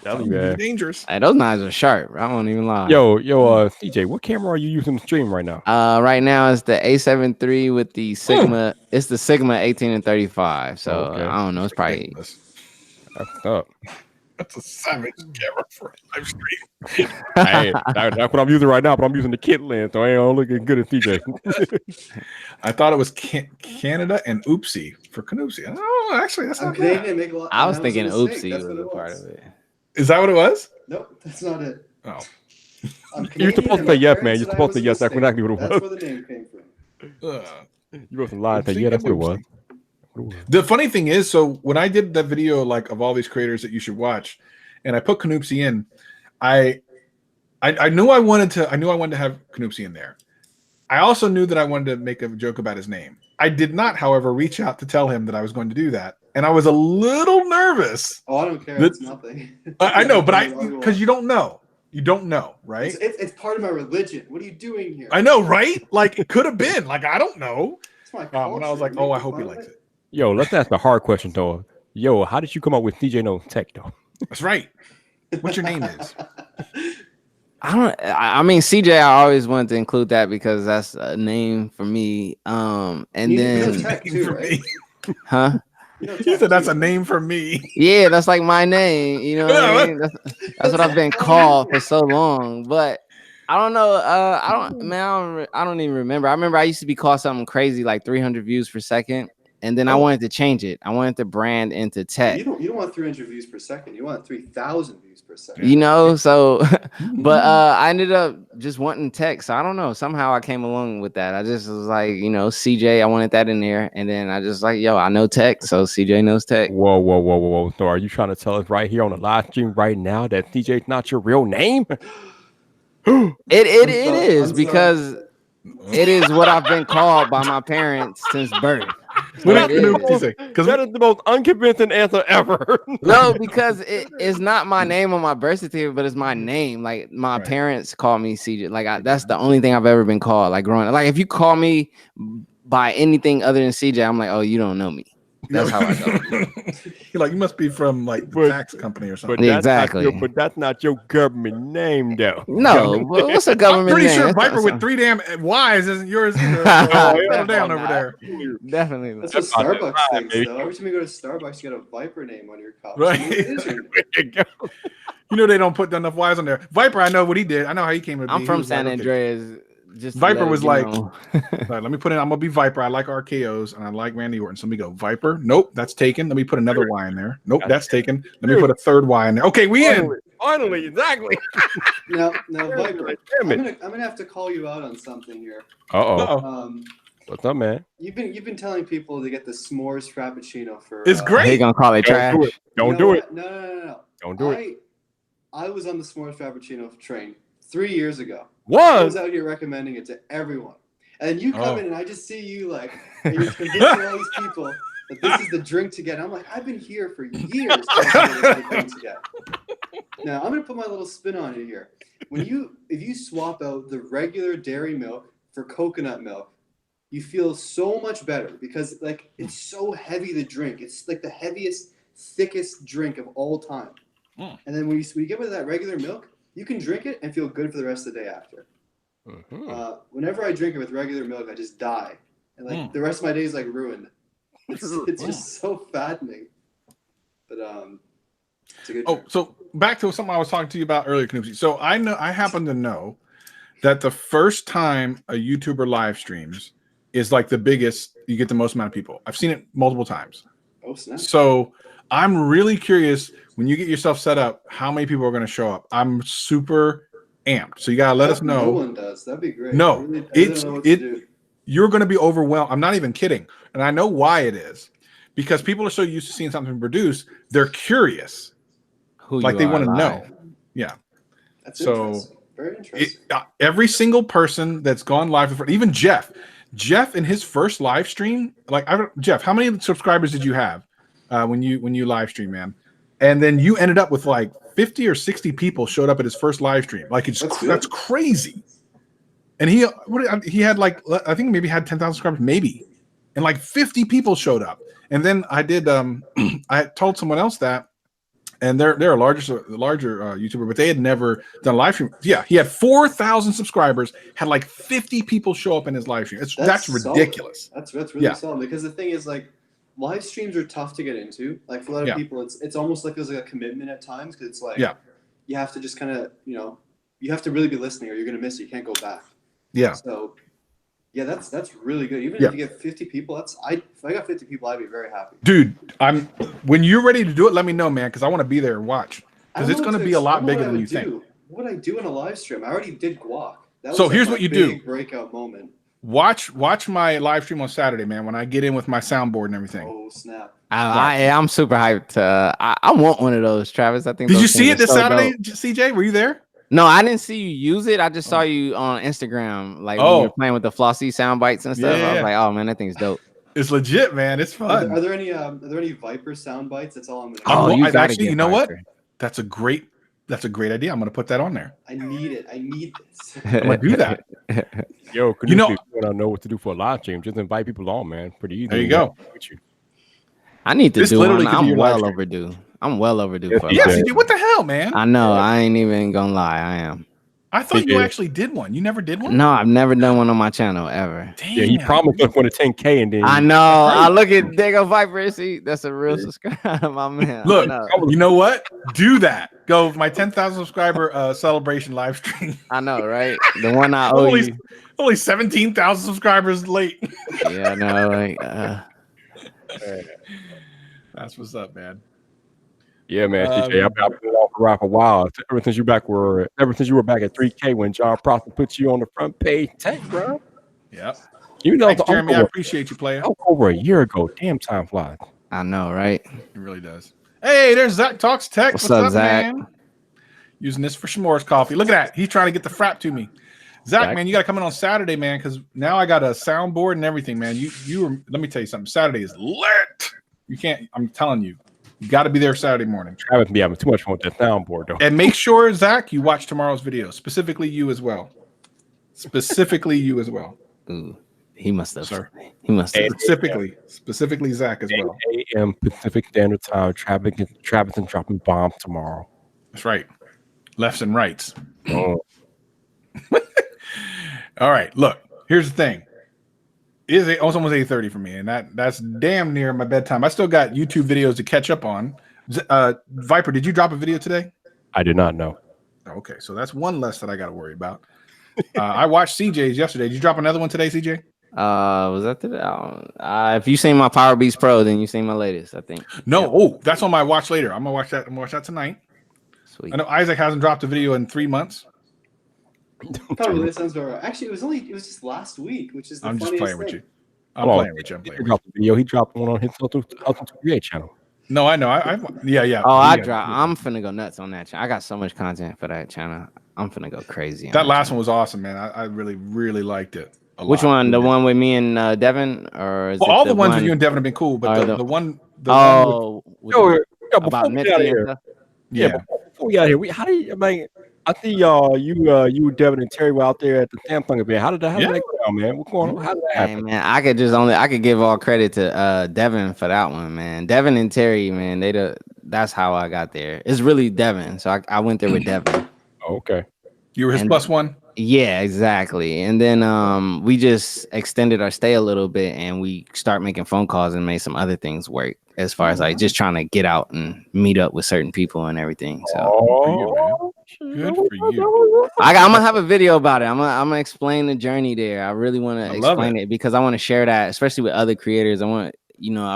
That'll be dangerous. Hey, those knives are sharp. I won't even lie. Yo, CJ, what camera are you using to stream right now? Right now it's the A7 III with the Sigma. It's the Sigma 18 and 35. So I don't know. It's probably. That's up. That's a savage camera for a live stream. Hey, that's what I'm using right now, but I'm using the kit lens, so I ain't looking good at CJ. I thought it was Canada and Oopsie for Canoopsy. Oh, actually, that's not bad. I was thinking Oopsie was a part of it. Is that what it was? Nope, that's not it. Oh. You're supposed to say yes, man. You're supposed to say yes. That's exactly what it was. That's where the name came from. You wasn't lying. Yeah, that's what it was. The funny thing is, so when I did that video like of all these creators that you should watch, and I put Canoopsy in, I knew I wanted to have Canoopsy in there. I also knew that I wanted to make a joke about his name. I did not, however, reach out to tell him that I was going to do that, and I was a little nervous. Oh, I don't care. It's nothing. I know, but because you don't know. You don't know, right? It's part of my religion. What are you doing here? I know, right? Like it could have been. Like I don't know. It's my culture. When I was like, oh, I hope he likes it. Yo, let's ask the hard question though. Yo, how did you come up with CJ Knows Tech though? That's right. What your name is? I mean, CJ, I always wanted to include that because that's a name for me. And then, huh? He said that's a name for me. Yeah, that's like my name. You know what I mean? That's what I've been called for so long. But I don't know. I don't even remember. I remember I used to be called something crazy like 300 views per second. And then I wanted to change it. I wanted to brand into tech. You don't want 300 views per second. You want 3,000 views per second. You know, so but I ended up just wanting tech. So I don't know. Somehow I came along with that. I just was like, CJ, I wanted that in there. And then I just like, yo, I know tech. So CJ knows tech. Whoa. So are you trying to tell us right here on the live stream right now that CJ's not your real name? It is because it is what I've been called by my parents since birth. Because that is the most unconvincing answer ever. No, because it's not my name on my birth certificate, but it's my name. Like my parents call me CJ. Like that's the only thing I've ever been called. Like growing up. Like if you call me by anything other than CJ, I'm like, oh, you don't know me. That's how I go. You're like, you must be from like the tax company or something. Exactly. But that's not your government name, though. No, what's a government name? I'm pretty sure Viper with 3 damn Y's isn't yours either. Settle down over there. Definitely. That's what Starbucks thinks, though. Every time you go to Starbucks, you get a Viper name on your cup. Right. You know they don't put enough Y's on there. Viper, I know what he did. I know how he came to be. I'm from San Andreas. Just Viper was like, let me put in. I'm gonna be Viper. I like RKOs and I like Randy Orton. So let me go Viper. Nope, that's taken. Let me put another Y in there. Nope, that's taken. Let me put a third Y in there. Okay, we in. Finally, exactly. Now, Viper, I'm gonna have to call you out on something here. What's up, man? You've been telling people to get the s'mores frappuccino for. It's great. He gonna call it trash. Don't do it. No. Don't do it. I was on the s'mores frappuccino train 3 years ago. What? I was out here recommending it to everyone. And you come in and I just see you like, and you're convincing all these people that this is the drink to get. I'm like, I've been here for years. To get. Now I'm gonna put my little spin on it here. If you swap out the regular dairy milk for coconut milk, you feel so much better because like it's so heavy to drink. It's like the heaviest, thickest drink of all time. And then when you get rid of that regular milk, you can drink it and feel good for the rest of the day after. Whenever I drink it with regular milk, I just die, and like the rest of my day is like ruined. It's just so fattening. But it's a good drink. So back to something I was talking to you about earlier, Knoopsy. So I happen to know that the first time a YouTuber live streams is like the biggest, you get the most amount of people. I've seen it multiple times. Oh snap! So I'm really curious when you get yourself set up, how many people are going to show up? I'm super amped. So you gotta let us know. No one does. That'd be great. No, I don't know what to do. You're going to be overwhelmed. I'm not even kidding, and I know why it is, because people are so used to seeing something produced, they're curious, like they want to know. Yeah. That's so interesting. Very interesting. Every single person that's gone live, even Jeff in his first live stream, like Jeff, how many subscribers did you have when you live stream, man? And then you ended up with like 50 or 60 people showed up at his first live stream. Like that's crazy. And he had like, I think maybe had 10,000 subscribers, maybe, and like 50 people showed up. And then I did I told someone else that, and they're a larger YouTuber, but they had never done a live stream. Yeah, he had 4,000 subscribers, had like 50 people show up in his live stream. That's ridiculous. That's really solid, because the thing is, like, live streams are tough to get into. Like, for a lot of people, it's almost like there's like a commitment at times, because it's like you have to just kind of, you have to really be listening or you're gonna miss it. You can't go back. Yeah. So yeah, that's really good. Even if you get 50 people, if I got 50 people, I'd be very happy. Dude, when you're ready to do it, let me know, man, because I want to be there and watch. Because it's going to be a lot bigger than you think. What would I do in a live stream? I already did guac. That was here's what you do. Breakout moment. Watch my live stream on Saturday, man, when I get in with my soundboard and everything. Oh, snap. I'm super hyped. I want one of those, Travis. I think. Did you see it this Saturday, CJ? Were you there? No, I didn't see you use it. I just saw you on Instagram, like when you were playing with the Flossy sound bites and stuff. I was like, oh man, that thing's dope. It's legit, man. It's fun. Are there any Viper sound bites? That's all I'm gonna. Actually, you know what? That's a great idea. I'm gonna put that on there. I need it. I need this. I'm gonna do that. Yo, I don't know what to do for a live stream. Just invite people on, man. Pretty easy. There you go. I need to do one. I'm well overdue. I'm well overdue for CJ, what the hell, man? I know. I ain't even gonna lie. I am. I thought you actually did one. You never did one? No, I've never done one on my channel ever. Damn. Yeah, he promised us for the 10K, and then I know. I look at Dago Viper. See, that's a real subscriber, my man. Look, you know what? Do that. Go my 10,000 subscriber celebration live stream. I know, right? The one I owe you. Only 17,000 subscribers late. Yeah, I know. Like, that's what's up, man. Yeah, man. TJ, I've been off the rock for a while. Ever since you were back at 3K when John Prosper put you on the front page. Thanks, bro. Yeah. You know, thanks, Jeremy. I appreciate you, player. Over a year ago. Damn, time flies. I know, right? It really does. Hey, there's Zach Talks Tech. What's up, Zach? Man? Using this for s'mores coffee. Look at that. He's trying to get the frap to me. Zach, man, you got to come in on Saturday, man, because now I got a soundboard and everything, man. Let me tell you something. Saturday is lit. You can't. I'm telling you. You got to be there Saturday morning. Travis be having too much fun with that soundboard, though. And make sure, Zach, you watch tomorrow's video. Specifically you as well. Ooh, he must have. Sir. He must have. Specifically Zach as well. 8 a.m. Pacific Standard Time. Travis and dropping bombs tomorrow. That's right. Lefts and rights. Oh. All right. Look, here's the thing. It's almost 8:30 for me, and that's damn near my bedtime. I still got YouTube videos to catch up on. Viper, did you drop a video today? I did not know. Okay, so that's one less that I got to worry about. I watched CJ's yesterday. Did you drop another one today, CJ? Was that today? If you seen my Power Beats Pro, then you seen my latest, I think. No, that's on my watch later. I'm gonna watch that. I'm gonna watch that tonight. Sweet. I know Isaac hasn't dropped a video in 3 months. Probably that sounds right. Actually, it was just last week, which is the funniest playing thing. with you. I'm playing with you. He dropped one on his Create channel. No, I know. Yeah. Oh, I'm finna go nuts on that channel. I got so much content for that channel. I'm finna go crazy. That last one was awesome, man. I really, really liked it. Which one? The one with me and Devin, or is all the ones with you and Devin have been cool, but the one. About Nifty and stuff. Yeah. before we got here, how do you? I mean, I see you, Devin and Terry were out there at the Samsung event. How did that go down, man? What's going on? How did that happen? Hey, man, I could give all credit to Devin for that one, man. Devin and Terry, man, that's how I got there. It's really Devin, so I went there with Devin. Okay, you were his plus one. Yeah, exactly. And then we just extended our stay a little bit, and we start making phone calls and made some other things work as far as like just trying to get out and meet up with certain people and everything. So good for you. I'm gonna have a video about it. I'm gonna explain the journey there. I really want to explain it because I want to share that, especially with other creators. I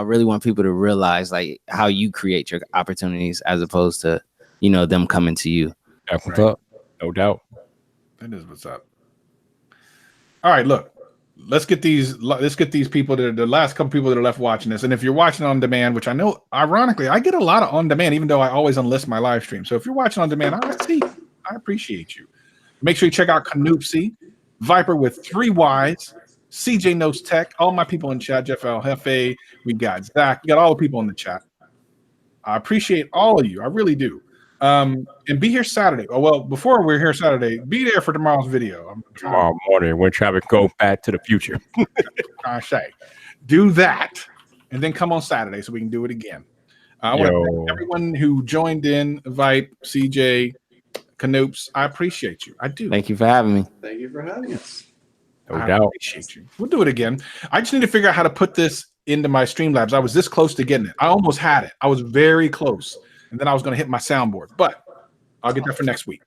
really want people to realize like how you create your opportunities as opposed to, them coming to you. That's what's up. No doubt. That is what's up. All right, look. Let's get these people the last couple people that are left watching this. And if you're watching on demand, which I know, ironically, I get a lot of on demand, even though I always unlist my live stream. So if you're watching on demand, I appreciate you. Make sure you check out Canoopsy, Viper with 3 Ys, CJ Knows Tech, all my people in chat, Jeff L. Hefe, we got Zach, we got all the people in the chat. I appreciate all of you. I really do. And be here Saturday. Oh, well, before we're here Saturday, be there for tomorrow's video. Tomorrow morning when traffic goes back to the future. I say, do that, and then come on Saturday so we can do it again. I want to thank everyone who joined in, Vipe, CJ, Canoops. I appreciate you. I do. Thank you for having me. Thank you for having us. No doubt. Appreciate you. We'll do it again. I just need to figure out how to put this into my Streamlabs. I was this close to getting it. I almost had it. I was very close. And then I was going to hit my soundboard, but I'll get that for next week.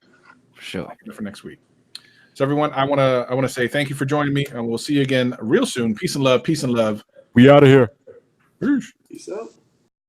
Sure. I'll get that for next week. So everyone, I want to say thank you for joining me, and we'll see you again real soon. Peace and love. Peace and love. We out of here. Peace. Peace out.